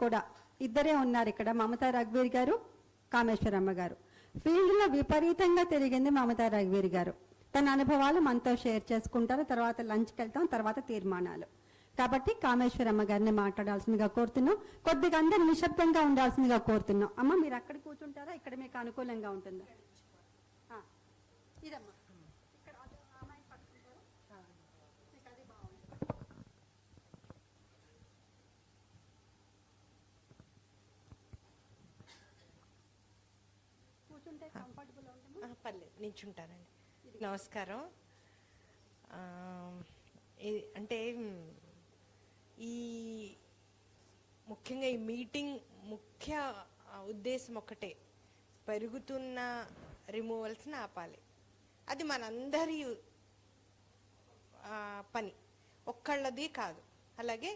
కూడా ఇద్దరే ఉన్నారు ఇక్కడ, మమతా రఘువీర్ గారు, కామేశ్వరమ్మ గారు. ఫీల్డ్లో విపరీతంగా తిరిగింది మమతా రఘువీర్ గారు. తన అనుభవాలు మనతో షేర్ చేసుకుంటారు. తర్వాత లంచ్కి వెళ్తాం, తర్వాత తీర్మానాలు. కాబట్టి కామేశ్వరమ్మ గారిని మాట్లాడాల్సిందిగా కోరుతున్నాం. కొద్దిగా అందరు నిశ్శబ్దంగా ఉండాల్సిందిగా కోరుతున్నాం. అమ్మ, మీరు అక్కడ కూర్చుంటారా? ఇక్కడ మీకు అనుకూలంగా ఉంటుందా? ఇదమ్మా, ఇక్కడ అమ్మాయి పట్టుకుంటారు. మీకు అది బాగుంటుంది. కూర్చుంటే కంఫర్టబుల్ ఉంటుంది. పర్లేదు, నించుంటానండి. నమస్కారం. అంటే ఈ ముఖ్యంగా ఈ మీటింగ్ ముఖ్య ఉద్దేశం ఒకటే, పెరుగుతున్న రిమూవల్స్ని ఆపాలి. అది మనందరి పని, ఒక్కళ్ళది కాదు. అలాగే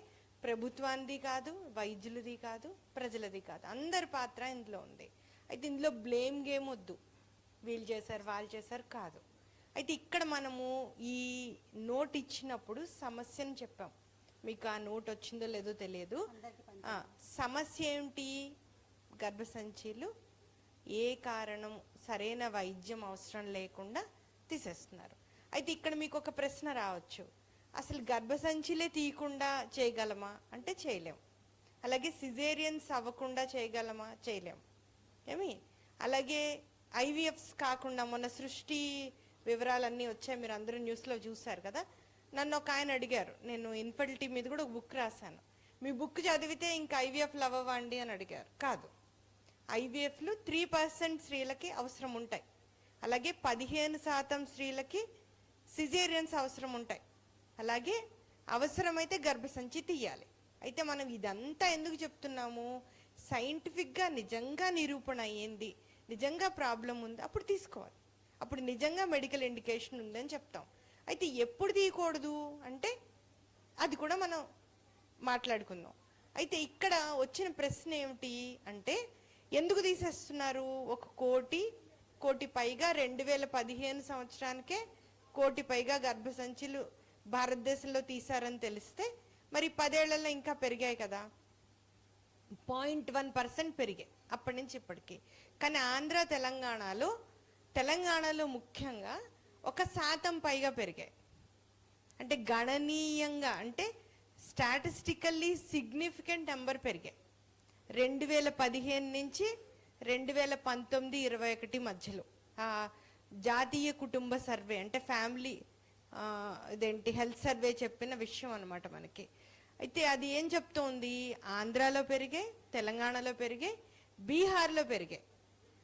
ప్రభుత్వానిది కాదు, వైద్యులది కాదు, ప్రజలది కాదు, అందరి పాత్ర ఇందులో ఉంది. అయితే ఇందులో బ్లేమ్ గేమ్ వద్దు, వీళ్ళు చేశారు వాళ్ళు చేశారు కాదు. అయితే ఇక్కడ మనము ఈ నోట్ ఇచ్చినప్పుడు సమస్యను చెప్పాం. మీకు ఆ నోట్ వచ్చిందో లేదో తెలియదు. సమస్య ఏమిటి? గర్భసంచిలు ఏ కారణం, సరైన వైద్యం అవసరం లేకుండా తీసేస్తున్నారు. అయితే ఇక్కడ మీకు ఒక ప్రశ్న రావచ్చు, అసలు గర్భసంచిలే తీయకుండా చేయగలమా అంటే చేయలేం. అలాగే సిజేరియన్స్ అవ్వకుండా చేయగలమా? చేయలేం. ఏమి అలాగే ఐవీఎఫ్స్ కాకుండా, మొన్న సృష్టి వివరాలన్నీ వచ్చాయి, మీరు అందరూ న్యూస్లో చూశారు కదా. నన్ను ఒక ఆయన అడిగారు, నేను ఇన్ఫర్టిలిటీ మీద కూడా ఒక బుక్ రాశాను, మీ బుక్ చదివితే ఇంకా ఐవీఎఫ్లు అవ్వండి అని అడిగారు. కాదు, ఐవీఎఫ్లు 3% స్త్రీలకి అవసరం ఉంటాయి. అలాగే 15% స్త్రీలకి సిజేరియన్స్ అవసరం ఉంటాయి. అలాగే అవసరమైతే గర్భసంచి తీయాలి. అయితే మనం ఇదంతా ఎందుకు చెప్తున్నాము? సైంటిఫిక్గా నిజంగా నిరూపణ అయ్యింది, నిజంగా ప్రాబ్లం ఉంది, అప్పుడు తీసుకోవాలి. అప్పుడు నిజంగా మెడికల్ ఇండికేషన్ ఉందని చెప్తాం. అయితే ఎప్పుడు తీయకూడదు అంటే అది కూడా మనం మాట్లాడుకుందాం. అయితే ఇక్కడ వచ్చిన ప్రశ్న ఏమిటి అంటే, ఎందుకు తీసేస్తున్నారు? 1 కోటి పైగా 2015 సంవత్సరానికే 1 కోటి పైగా గర్భసంచులు భారతదేశంలో తీశారని తెలిస్తే, మరి 10 ఏళ్లలో ఇంకా పెరిగాయి కదా, 0.1% పెరిగాయి అప్పటి నుంచి ఇప్పటికి. కానీ ఆంధ్ర తెలంగాణలో ముఖ్యంగా 1% పైగా పెరిగాయి. అంటే గణనీయంగా, అంటే స్టాటిస్టికల్లీ సిగ్నిఫికెంట్ నెంబర్ పెరిగాయి. 2015 నుంచి 2019-21 మధ్యలో జాతీయ కుటుంబ సర్వే, అంటే ఫ్యామిలీ హెల్త్ సర్వే చెప్పిన విషయం అనమాట మనకి. అయితే అది ఏం చెప్తోంది? ఆంధ్రాలో పెరిగాయి, తెలంగాణలో పెరిగాయి, బీహార్లో పెరిగాయి.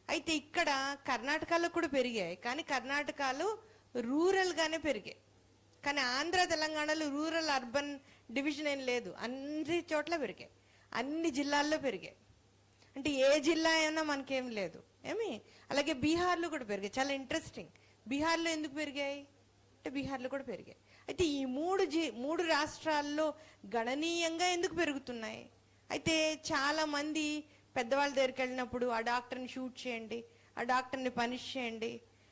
అయితే ఇక్కడ కర్ణాటకలో కూడా పెరిగాయి, కానీ కర్ణాటకలో రూరల్గానే పెరిగాయి. కానీ ఆంధ్ర తెలంగాణలో రూరల్ అర్బన్ డివిజన్ ఏం లేదు, అన్ని చోట్ల పెరిగాయి, అన్ని జిల్లాల్లో పెరిగాయి. అంటే ఏ జిల్లా అయినా మనకేం లేదు ఏమి. అలాగే బీహార్లో కూడా పెరిగాయి. చాలా ఇంట్రెస్టింగ్. బీహార్లో ఎందుకు పెరిగాయి అంటే బీహార్లో కూడా పెరిగాయి. అయితే ఈ మూడు రాష్ట్రాల్లో గణనీయంగా ఎందుకు పెరుగుతున్నాయి? అయితే చాలామంది పెద్దవాళ్ళ దగ్గరికి వెళ్ళినప్పుడు ఆ డాక్టర్ని షూట్ చేయండి, ఆ డాక్టర్ని పనిష్ చేయండి,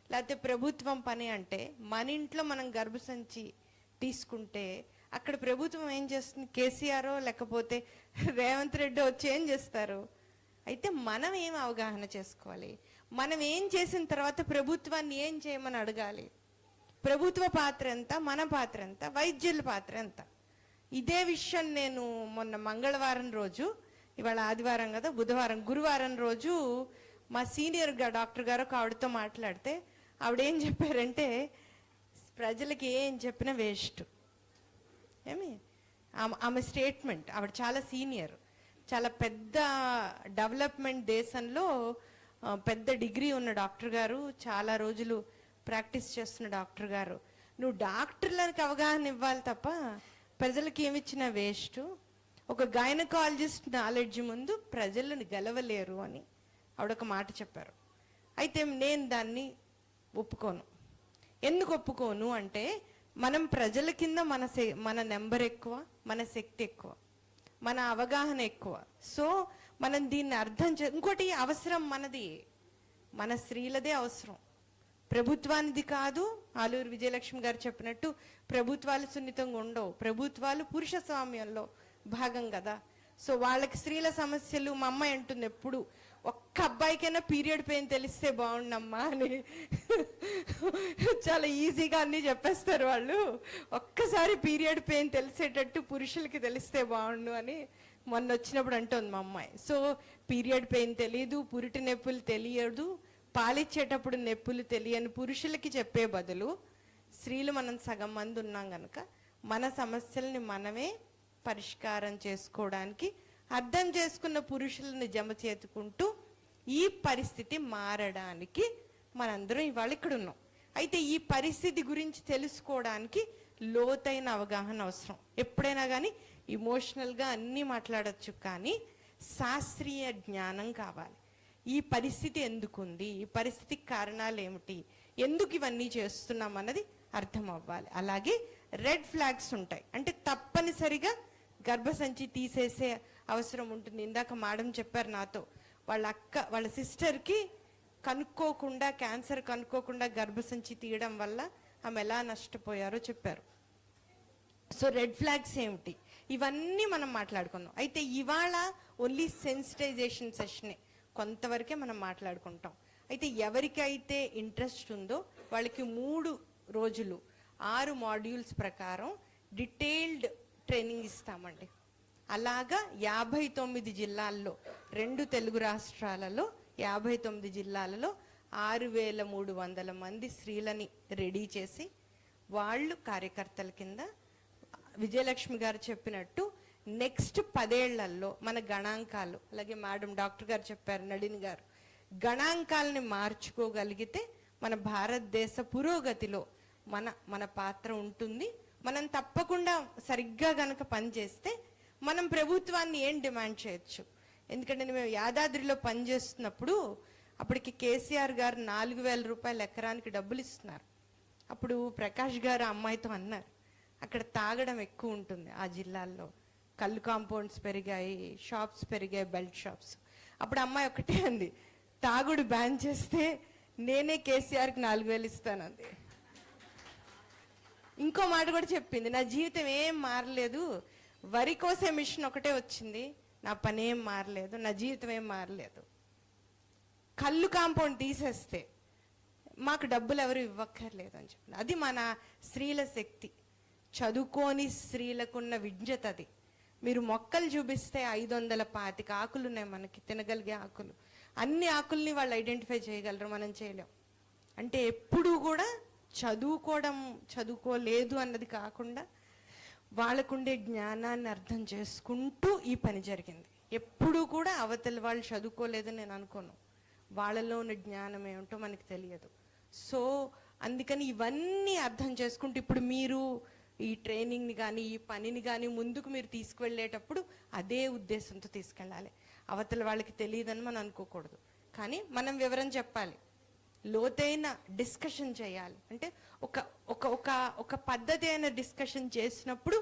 లేకపోతే ప్రభుత్వం పని అంటే, మన ఇంట్లో మనం గర్భసంచి తీసుకుంటే అక్కడ ప్రభుత్వం ఏం చేస్తుంది? కేసీఆర్ లేకపోతే రేవంత్ రెడ్డి వచ్చి ఏం చేస్తారు? అయితే మనం ఏం అవగాహన చేసుకోవాలి? మనం ఏం చేసిన తర్వాత ప్రభుత్వాన్ని ఏం చేయమని అడగాలి? ప్రభుత్వ పాత్ర ఎంత, మన పాత్ర ఎంత, వైద్యుల పాత్ర ఎంత? ఇదే విషయం నేను మొన్న మంగళవారం రోజు, ఇవాళ ఆదివారం కదా, గురువారం రోజు మా సీనియర్ డాక్టర్ గారు ఆవిడతో మాట్లాడితే ఆవిడేం చెప్పారంటే, ప్రజలకి ఏం చెప్పినా వేస్ట్ ఏమి. ఆమె స్టేట్మెంట్, ఆవిడ చాలా సీనియర్, చాలా పెద్ద డెవలప్మెంట్ దేశంలో పెద్ద డిగ్రీ ఉన్న డాక్టర్ గారు, చాలా రోజులు ప్రాక్టీస్ చేస్తున్న డాక్టర్ గారు, నువ్వు డాక్టర్లకు అవగాహన ఇవ్వాలి తప్ప ప్రజలకి ఏమిచ్చినా వేస్ట్. ఒక గైనకాలజిస్ట్ నాలెడ్జ్ ముందు ప్రజలను గెలవలేరు అని ఆవిడొక మాట చెప్పారు. అయితే నేను దాన్ని ఒప్పుకోను. ఎందుకు ఒప్పుకోను అంటే, మనం ప్రజల కింద మన నెంబర్ ఎక్కువ, మన శక్తి ఎక్కువ, మన అవగాహన ఎక్కువ. సో మనం దీన్ని ఇంకోటి, అవసరం మనది, మన స్త్రీలదే అవసరం, ప్రభుత్వానిది కాదు. ఆలూరు విజయలక్ష్మి గారు చెప్పినట్టు ప్రభుత్వాలు సున్నితంగా ఉండవు, ప్రభుత్వాలు పురుష స్వామ్యంలో భాగం కదా. సో వాళ్ళకి స్త్రీల సమస్యలు, మా అమ్మాయి అంటుంది ఎప్పుడు, ఒక్క అబ్బాయికైనా పీరియడ్ పెయిన్ తెలిస్తే బాగుండమ్మా అని. చాలా ఈజీగా అన్ని చెప్పేస్తారు వాళ్ళు. ఒక్కసారి పీరియడ్ పెయిన్ తెలిసేటట్టు పురుషులకి తెలిస్తే బాగుండు అని మొన్న వచ్చినప్పుడు అంటుంది మా అమ్మాయి. సో పీరియడ్ పెయిన్ తెలియదు, పురిటి నొప్పులు తెలియదు, పాలిచ్చేటప్పుడు నొప్పులు తెలియని పురుషులకి చెప్పే బదులు స్త్రీలు మనం సగం మంది ఉన్నాం కనుక మన సమస్యల్ని మనమే పరిష్కారం చేసుకోవడానికి అర్థం చేసుకున్న పురుషులను జమ చేతుకుంటూ ఈ పరిస్థితి మారడానికి మనందరం ఇవాళ ఇక్కడ ఉన్నాం. అయితే ఈ పరిస్థితి గురించి తెలుసుకోవడానికి లోతైన అవగాహన అవసరం. ఎప్పుడైనా కానీ ఇమోషనల్గా అన్నీ మాట్లాడచ్చు, కానీ శాస్త్రీయ జ్ఞానం కావాలి. ఈ పరిస్థితి ఎందుకుంది, ఈ పరిస్థితికి కారణాలు ఏమిటి, ఎందుకు ఇవన్నీ చేస్తున్నాం అన్నది అర్థం అవ్వాలి. అలాగే రెడ్ ఫ్లాగ్స్ ఉంటాయి, అంటే తప్పనిసరిగా గర్భసంచి తీసేసే అవసరం ఉంటుంది. ఇందాక మేడం చెప్పారు నాతో, వాళ్ళ సిస్టర్కి కనుక్కోకుండా, క్యాన్సర్ కనుక్కోకుండా గర్భసంచి తీయడం వల్ల ఆమె ఎలా నష్టపోయారో చెప్పారు. సో రెడ్ ఫ్లాగ్స్ ఏమిటి, ఇవన్నీ మనం మాట్లాడుకున్నాం. అయితే ఇవాళ ఓన్లీ సెన్సిటైజేషన్ సెషనే, కొంతవరకే మనం మాట్లాడుకుంటాం. అయితే ఎవరికైతే ఇంట్రెస్ట్ ఉందో వాళ్ళకి 3 రోజులు 6 మాడ్యూల్స్ ప్రకారం డీటెయిల్డ్ ట్రైనింగ్ ఇస్తామండి. అలాగా 59 జిల్లాల్లో, 2 తెలుగు రాష్ట్రాలలో 59 జిల్లాలలో 6300 మంది స్త్రీలని రెడీ చేసి వాళ్ళు కార్యకర్తల కింద, విజయలక్ష్మి గారు చెప్పినట్టు నెక్స్ట్ 10 ఏళ్లలో మన గణాంకాలు, అలాగే మేడం డాక్టర్ గారు చెప్పారు, నళిని గారు, గణాంకాలని మార్చుకోగలిగితే మన భారతదేశ పురోగతిలో మన పాత్ర ఉంటుంది. మనం తప్పకుండా సరిగ్గా గనక పనిచేస్తే మనం ప్రభుత్వాన్ని ఏం డిమాండ్ చేయొచ్చు. ఎందుకంటే మేము యాదాద్రిలో పనిచేస్తున్నప్పుడు అప్పటికి కేసీఆర్ గారు 4000 రూపాయలు ఎకరానికి డబ్బులు ఇస్తున్నారు. అప్పుడు ప్రకాష్ గారు అమ్మాయితో అన్నారు, అక్కడ తాగడం ఎక్కువ ఉంటుంది ఆ జిల్లాల్లో, కళ్ళు కాంపౌండ్స్ పెరిగాయి, షాప్స్ పెరిగాయి, బెల్ట్ షాప్స్. అప్పుడు అమ్మాయి ఒకటే అంది, తాగుడు బ్యాన్ చేస్తే నేనే కేసీఆర్కి 4000 ఇస్తానంది. ఇంకో మాట కూడా చెప్పింది, నా జీవితం ఏం మారలేదు, వరి కోసే మిషన్ ఒకటే వచ్చింది, నా పని ఏం మారలేదు, నా జీవితం ఏం మారలేదు. కళ్ళు కాంపౌండ్ తీసేస్తే మాకు డబ్బులు ఎవరు ఇవ్వక్కర్లేదు అని చెప్పింది. అది మన స్త్రీల శక్తి, చదువుకోని స్త్రీలకున్న విజ్ఞత అది. మీరు మొక్కలు చూపిస్తే 525 ఆకులు ఉన్నాయి మనకి, తినగలిగే ఆకులు. అన్ని ఆకుల్ని వాళ్ళు ఐడెంటిఫై చేయగలరు, మనం చేయలేం. అంటే ఎప్పుడూ కూడా చదువుకోలేదు అన్నది కాకుండా వాళ్ళకుండే జ్ఞానాన్ని అర్థం చేసుకుంటూ ఈ పని జరిగింది. ఎప్పుడూ కూడా అవతల వాళ్ళు చదువుకోలేదని నేను అనుకోను, వాళ్ళలో ఉన్న జ్ఞానం ఏమిటో మనకి తెలియదు. సో అందుకని ఇవన్నీ అర్థం చేసుకుంటూ ఇప్పుడు మీరు ఈ ట్రైనింగ్ని కానీ ఈ పనిని కానీ ముందుకు మీరు తీసుకువెళ్ళేటప్పుడు అదే ఉద్దేశంతో తీసుకెళ్ళాలి. అవతల వాళ్ళకి తెలియదని మనం అనుకోకూడదు, కానీ మనం వివరం చెప్పాలి, లోతైన డిస్కషన్ చేయాలి. అంటే ఒక పద్ధతి అయిన డిస్కషన్ చేసినప్పుడు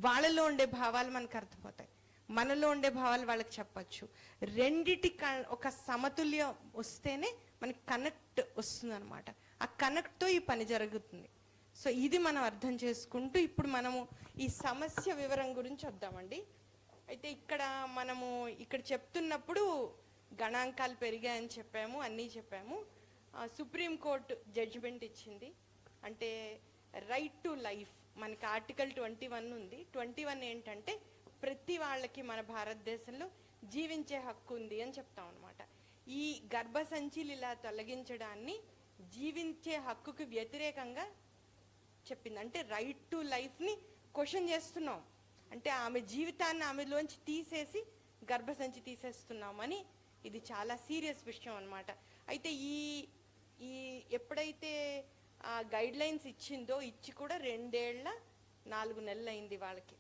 వాళ్ళలో ఉండే భావాలు మనకు అర్థమవుతాయి, మనలో ఉండే భావాలు వాళ్ళకి చెప్పచ్చు. రెండిటి ఒక సమతుల్యం వస్తేనే మనకి కనెక్ట్ వస్తుంది అనమాట. ఆ కనెక్ట్తో ఈ పని జరుగుతుంది. సో ఇది మనం అర్థం చేసుకుంటూ ఇప్పుడు మనము ఈ సమస్య వివరం గురించి వద్దామండి. అయితే మనము ఇక్కడ చెప్తున్నప్పుడు గణాంకాలు పెరిగాయని చెప్పాము, అన్నీ చెప్పాము. సుప్రీంకోర్టు జడ్జిమెంట్ ఇచ్చింది, అంటే రైట్ టు లైఫ్, మనకి ఆర్టికల్ 21 ఉంది. 21 ఏంటంటే ప్రతి వాళ్ళకి మన భారతదేశంలో జీవించే హక్కు ఉంది అని చెప్తాం అనమాట. ఈ గర్భసంచిలు ఇలా తొలగించడాన్ని జీవించే హక్కుకి వ్యతిరేకంగా చెప్పింది. అంటే రైట్ టు లైఫ్ని క్వశ్చన్ చేస్తున్నాం, అంటే ఆమె జీవితాన్ని ఆమెలోంచి తీసేసి గర్భసంచి తీసేస్తున్నామని. ఇది చాలా సీరియస్ విషయం అనమాట. అయితే ఈ ఎప్పుడైతే ఆ గైడ్ లైన్స్ ఇచ్చిందో, ఇచ్చి కూడా 2 ఏళ్ల 4 నెలలు అయింది వాళ్ళకి,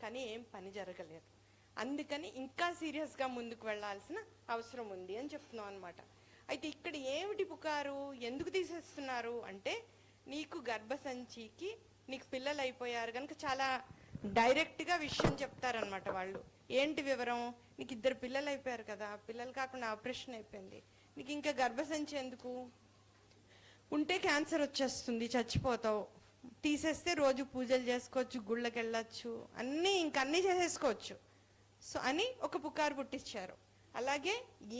కానీ ఏం పని జరగలేదు. అందుకని ఇంకా సీరియస్గా ముందుకు వెళ్ళాల్సిన అవసరం ఉంది అని చెప్తున్నాం అనమాట. అయితే ఇక్కడ ఏమిటి పుకారు, ఎందుకు తీసేస్తున్నారు అంటే, నీకు గర్భసంచికి నీకు పిల్లలు అయిపోయారు కనుక చాలా డైరెక్ట్గా విషయం చెప్తారనమాట వాళ్ళు. ఏంటి వివరం, నీకు 2 పిల్లలు అయిపోయారు కదా, పిల్లలు కాకుండా ఆపరేషన్ అయిపోయింది, నీకు ఇంకా గర్భసంచి ఎందుకు, ఉంటే క్యాన్సర్ వచ్చేస్తుంది, చచ్చిపోతావు, తీసేస్తే రోజు పూజలు చేసుకోవచ్చు, గుళ్ళకి వెళ్ళచ్చు, అన్నీ చేసేసుకోవచ్చు. సో అని ఒక పుకారు పుట్టించారు. అలాగే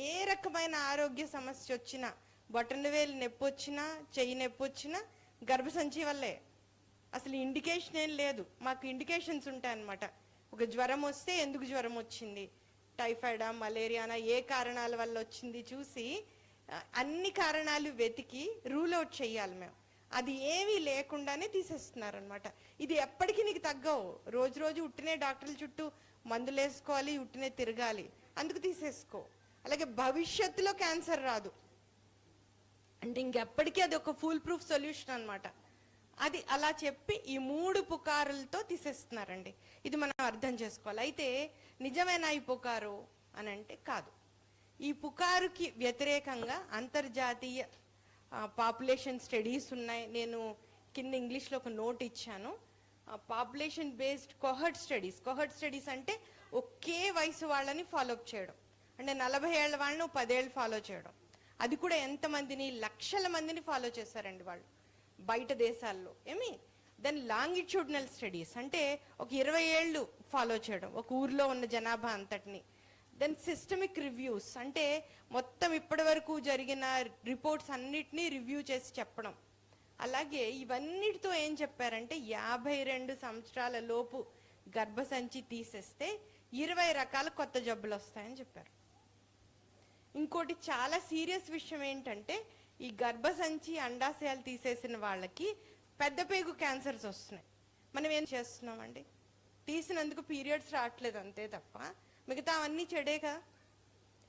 ఏ రకమైన ఆరోగ్య సమస్య వచ్చినా, బొటనవేలు నొప్పి వచ్చినా, చెయ్యి నొప్పి వచ్చినా గర్భసంచి వల్లే. అసలు ఇండికేషన్ ఏం లేదు. మాకు ఇండికేషన్స్ ఉంటాయన్నమాట. ఒక జ్వరం వస్తే ఎందుకు జ్వరం వచ్చింది, టైఫాయిడా, మలేరియానా, ఏ కారణాల వల్ల వచ్చింది చూసి అన్ని కారణాలు వెతికి రూల్ అవుట్ చెయ్యాలి మేము. అది ఏమీ లేకుండానే తీసేస్తున్నారు అనమాట. ఇది ఎప్పటికీ నీకు తగ్గవు. రోజు రోజు ఉట్టినే డాక్టర్ల చుట్టూ మందులు వేసుకోవాలి, ఉట్టినే తిరగాలి, అందుకు తీసేసుకో. అలాగే భవిష్యత్తులో క్యాన్సర్ రాదు అంటే ఇంకెప్పటికీ అది ఒక ఫుల్ ప్రూఫ్ సొల్యూషన్ అనమాట. అది అలా చెప్పి ఈ 3 పుకారులతో తీసేస్తున్నారండి. ఇది మనం అర్థం చేసుకోవాలి. అయితే నిజమైన ఈ పుకారు అని అంటే కాదు. ఈ పుకారుకి వ్యతిరేకంగా అంతర్జాతీయ పాపులేషన్ స్టడీస్ ఉన్నాయి. నేను కింద ఇంగ్లీష్లో ఒక నోట్ ఇచ్చాను. పాపులేషన్ బేస్డ్ కోహర్ట్ స్టడీస్ అంటే ఒకే వయసు వాళ్ళని ఫాలోఅప్ చేయడం. అంటే 40 ఏళ్ల వాళ్ళని 10 ఏళ్ళు ఫాలో చేయడం. అది కూడా ఎంతమందిని, లక్షల మందిని ఫాలో చేశారండి వాళ్ళు బయట దేశాల్లో. దెన్ లాంగిట్యూడినల్ స్టడీస్ అంటే ఒక 20 ఏళ్ళు ఫాలో చేయడం ఒక ఊర్లో ఉన్న జనాభా అంతటిని. దెన్ సిస్టమిక్ రివ్యూస్ అంటే మొత్తం ఇప్పటి వరకు జరిగిన రిపోర్ట్స్ అన్నిటినీ రివ్యూ చేసి చెప్పడం. అలాగే ఇవన్నిటితో ఏం చెప్పారంటే 52 సంవత్సరాల లోపు గర్భసంచి తీసేస్తే 20 రకాల కొత్త జబ్బులు వస్తాయని చెప్పారు. ఇంకోటి చాలా సీరియస్ విషయం ఏంటంటే ఈ గర్భసంచి అండాశయాలు తీసేసిన వాళ్ళకి పెద్ద పేగు క్యాన్సర్స్ వస్తున్నాయి. మనం ఏం చేస్తున్నామండి, తీసినందుకు పీరియడ్స్ రావట్లేదు అంతే తప్ప మిగతా అవన్నీ చెడేగా.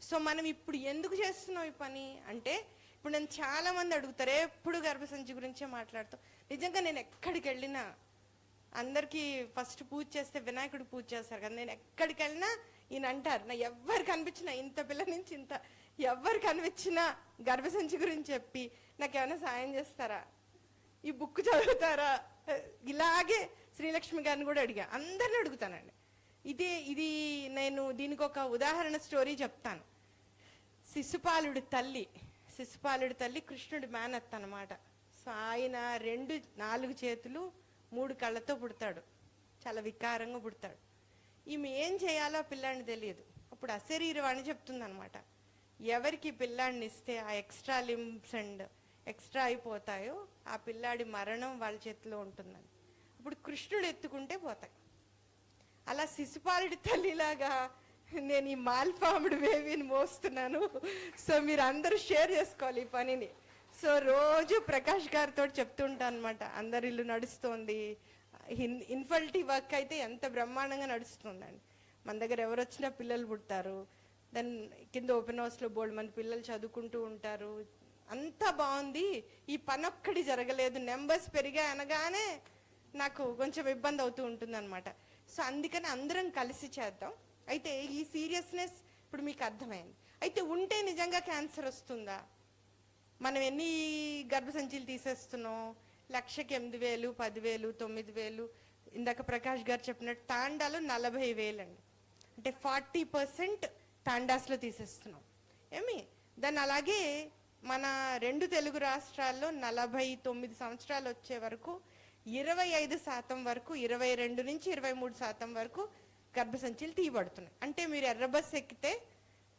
సో మనం ఇప్పుడు ఎందుకు చేస్తున్నాం ఈ పని అంటే, ఇప్పుడు నేను చాలా మంది అడుగుతారు ఎప్పుడు గర్భసంచి గురించే మాట్లాడుతాం. నిజంగా నేను ఎక్కడికి వెళ్ళినా అందరికీ ఫస్ట్ పూజ చేస్తే వినాయకుడు పూజ చేస్తారు కదా, నేను ఎక్కడికి వెళ్ళినా ఈయన అంటారు, నా ఎవ్వరు కనిపించినా ఇంత పిల్ల నుంచి ఇంత ఎవ్వరు కనిపించినా గర్భసంచి గురించి చెప్పి నాకేమైనా సాయం చేస్తారా, ఈ బుక్ చదువుతారా, ఇలాగే శ్రీలక్ష్మి గారిని కూడా అడిగా, అందరిని అడుగుతానండి. ఇది నేను దీనికి ఒక ఉదాహరణ స్టోరీ చెప్తాను. శిశుపాలుడి తల్లి కృష్ణుడి మేనత్త అన్నమాట. సో ఆయన 4 చేతులు 3 కళ్ళతో పుడతాడు, చాలా వికారంగా పుడతాడు. ఈమె ఏం చేయాలో ఆ పిల్లాడిని తెలియదు. అప్పుడు అశరీరవాణి చెప్తుంది అనమాట, ఎవరికి పిల్లాడిని ఇస్తే ఆ ఎక్స్ట్రా లింబ్స్ అండ్ ఎక్స్ట్రా అయిపోతాయో ఆ పిల్లాడి మరణం వాళ్ళ చేతిలో ఉంటుందని. అప్పుడు కృష్ణుడు ఎత్తుకుంటే పోతాయి. అలా శిశుపాలుడి తల్లిలాగా నేను ఈ మాల్ఫామ్డ్ బేబీని మోస్తున్నాను. సో మీరు అందరూ షేర్ చేసుకోవాలి ఈ పనిని. సో రోజు ప్రకాష్ గారితో చెప్తుంటాను అనమాట, అందరి ఇల్లు నడుస్తోంది, ఇన్ఫర్టిలిటీ వర్క్ అయితే ఎంత బ్రహ్మాండంగా నడుస్తుందండి. మన దగ్గర ఎవరు వచ్చినా పిల్లలు పుడతారు. దెన్ కింద ఓపెన్ హౌస్లో బోల్డ్ మంది పిల్లలు చదువుకుంటూ ఉంటారు, అంతా బాగుంది. ఈ పని ఒక్కటి జరగలేదు, నెంబర్స్ పెరిగా అనగానే నాకు కొంచెం ఇబ్బంది అవుతూ ఉంటుంది అనమాట. సో అందుకని అందరం కలిసి చేద్దాం. అయితే ఈ సీరియస్నెస్ ఇప్పుడు మీకు అర్థమైంది. అయితే ఉంటే నిజంగా క్యాన్సర్ వస్తుందా? మనం ఎన్ని గర్భసంచులు తీసేస్తున్నాం? 1,08,000, 10,000, 9,000. ఇందాక ప్రకాష్ గారు చెప్పినట్టు తాండాలో 40,000 అండి. అంటే 40% తాండాస్లో తీసేస్తున్నాం. దాన్ని అలాగే మన 2 తెలుగు రాష్ట్రాల్లో 49 సంవత్సరాలు వచ్చే వరకు 25% వరకు, 22 నుంచి 23% వరకు గర్భసంచులు తీయబడుతున్నాయి. అంటే మీరు ఎర్ర బస్సు ఎక్కితే,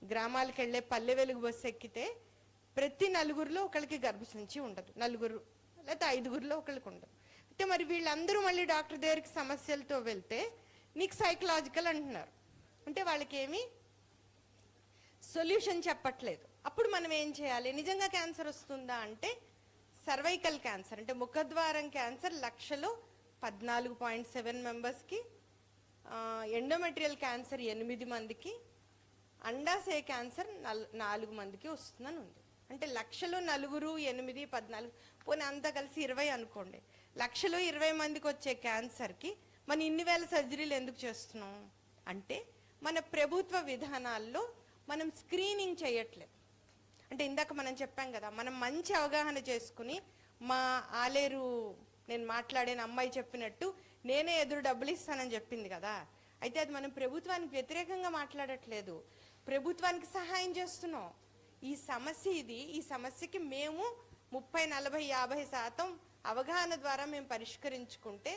గ్రామాలకు వెళ్ళే పల్లె వెలుగు బస్సు ఎక్కితే ప్రతి 4గురిలో ఒకరికి గర్భసంచి ఉండదు, 4 లేకపోతే 5గురిలో ఒకరికి ఉండదు. అయితే మరి వీళ్ళందరూ మళ్ళీ డాక్టర్ దగ్గరికి సమస్యలతో వెళ్తే నీకు సైకలాజికల్ అంటున్నారు. అంటే వాళ్ళకి ఏమి సొల్యూషన్ చెప్పట్లేదు. అప్పుడు మనం ఏం చేయాలి? నిజంగా క్యాన్సర్ వస్తుందా అంటే సర్వైకల్ క్యాన్సర్ అంటే ముఖద్వారం క్యాన్సర్ 1,00,000లో 14.7 మెంబర్స్కి, ఎండోమెట్రియల్ క్యాన్సర్ 8 మందికి, అండాశయ క్యాన్సర్ 4 మందికి వస్తుందని ఉంది. అంటే 1,00,000లో 4, 8, 14 పోనీ అంతా కలిసి 20 అనుకోండి. 1,00,000లో 20 మందికి వచ్చే క్యాన్సర్కి మనం ఇన్ని వేల సర్జరీలు ఎందుకు చేస్తున్నాం అంటే మన ప్రభుత్వ విధానాల్లో మనం స్క్రీనింగ్ చేయట్లేదు. అంటే ఇందాక మనం చెప్పాం కదా, మనం మంచి అవగాహన చేసుకుని మా ఆలేరు నేను మాట్లాడిన అమ్మాయి చెప్పినట్టు నేనే ఎదురు డబ్బులు ఇస్తానని చెప్పింది కదా. అయితే అది మనం ప్రభుత్వానికి వ్యతిరేకంగా మాట్లాడట్లేదు, ప్రభుత్వానికి సహాయం చేస్తున్నాం. ఈ సమస్య ఇది, ఈ సమస్యకి మేము 30, 40, 50% అవగాహన ద్వారా మేము పరిష్కరించుకుంటే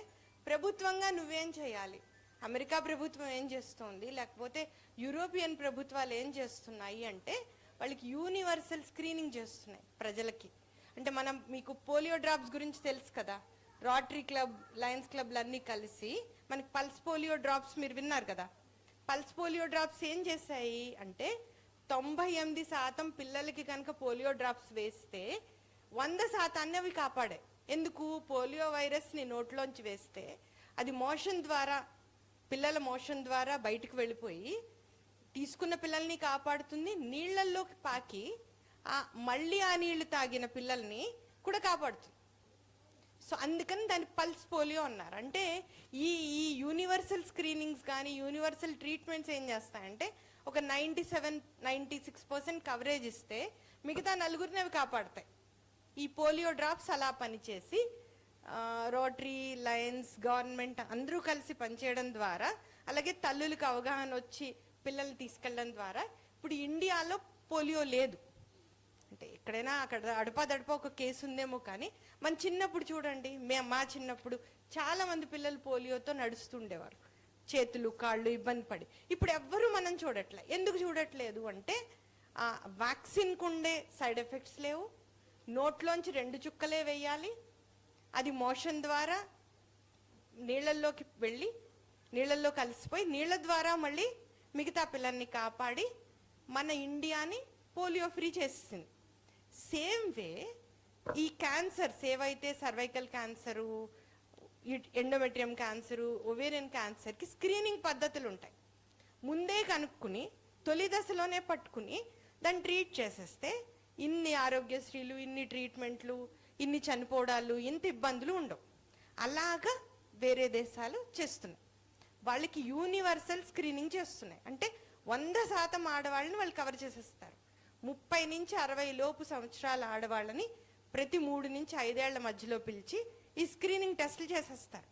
ప్రభుత్వంగా నువ్వేం చేయాలి? అమెరికా ప్రభుత్వం ఏం చేస్తోంది, లేకపోతే యూరోపియన్ ప్రభుత్వాలు ఏం చేస్తున్నాయి అంటే వాళ్ళకి యూనివర్సల్ స్క్రీనింగ్ చేస్తున్నాయి ప్రజలకి. అంటే మనం మీకు పోలియో డ్రాప్స్ గురించి తెలుసు కదా, రోటరీ క్లబ్, లయన్స్ క్లబ్లు అన్నీ కలిసి మనకి పల్స్ పోలియో డ్రాప్స్ మీరు విన్నారు కదా. పల్స్ పోలియో డ్రాప్స్ ఏం చేశాయి అంటే 98% పిల్లలకి కనుక పోలియో డ్రాప్స్ వేస్తే 100% అవి కాపాడాయి. ఎందుకు? పోలియో వైరస్ని నోట్లోంచి వేస్తే అది మోషన్ ద్వారా, పిల్లల మోషన్ ద్వారా బయటకు వెళ్ళిపోయి తీసుకున్న పిల్లల్ని కాపాడుతుంది, నీళ్లల్లోకి పాకి మళ్ళీ ఆ నీళ్లు తాగిన పిల్లల్ని కూడా కాపాడుతుంది. సో అందుకని దాన్ని పల్స్ పోలియో అన్నారు. అంటే ఈ ఈ యూనివర్సల్ స్క్రీనింగ్స్ కానీ యూనివర్సల్ ట్రీట్మెంట్స్ ఏం చేస్తాయంటే ఒక 97-96% కవరేజ్ ఇస్తే మిగతా నలుగురిని అవి కాపాడతాయి. ఈ పోలియో డ్రాప్స్ అలా పనిచేసి రోటరీ, లయన్స్, గవర్నమెంట్ అందరూ కలిసి పనిచేయడం ద్వారా, అలాగే తల్లులకు అవగాహన వచ్చి పిల్లల్ని తీసుకెళ్ళడం ద్వారా ఇప్పుడు ఇండియాలో పోలియో లేదు. అంటే ఎక్కడైనా అక్కడ అడపాదడప ఒక కేసు ఉందేమో, కానీ మన చిన్నప్పుడు చూడండి, మా చిన్నప్పుడు చాలా మంది పిల్లలు పోలియోతో నడుస్తుండేవారు, చేతులు కాళ్ళు ఇబ్బంది పడి. ఇప్పుడు ఎవ్వరూ మనం చూడట్లే. ఎందుకు చూడట్లేదు అంటే వ్యాక్సిన్కు ఉండే సైడ్ ఎఫెక్ట్స్ లేవు, నోట్లోంచి 2 చుక్కలే వేయాలి, అది మోషన్ ద్వారా నీళ్ళల్లోకి వెళ్ళి నీళ్ళల్లో కలిసిపోయి నీళ్ళ ద్వారా మళ్ళీ మిగతా పిల్లల్ని కాపాడి మన ఇండియాని పోలియో ఫ్రీ చేసింది. సేమ్ వే ఈ క్యాన్సర్స్ ఏవైతే cervical cancer, endometrium cancer, ovarian క్యాన్సర్కి స్క్రీనింగ్ పద్ధతులు ఉంటాయి. ముందే కనుక్కుని తొలి దశలోనే పట్టుకుని దాన్ని ట్రీట్ చేసేస్తే ఇన్ని ఆరోగ్యశ్రీలు, ఇన్ని ట్రీట్మెంట్లు, ఇన్ని చనిపోవడాలు, ఇంత ఇబ్బందులు ఉండవు. అలాగా వేరే దేశాలు చేస్తున్నాయి. వాళ్ళకి యూనివర్సల్ స్క్రీనింగ్ చేస్తున్నాయి. అంటే 100% ఆడవాళ్ళని వాళ్ళు కవర్ చేసేస్తారు. 30 నుంచి 60 లోపు సంవత్సరాల ఆడవాళ్ళని ప్రతి 3 నుంచి 5 ఏళ్ల మధ్యలో పిలిచి ఈ స్క్రీనింగ్ టెస్టులు చేసేస్తారు.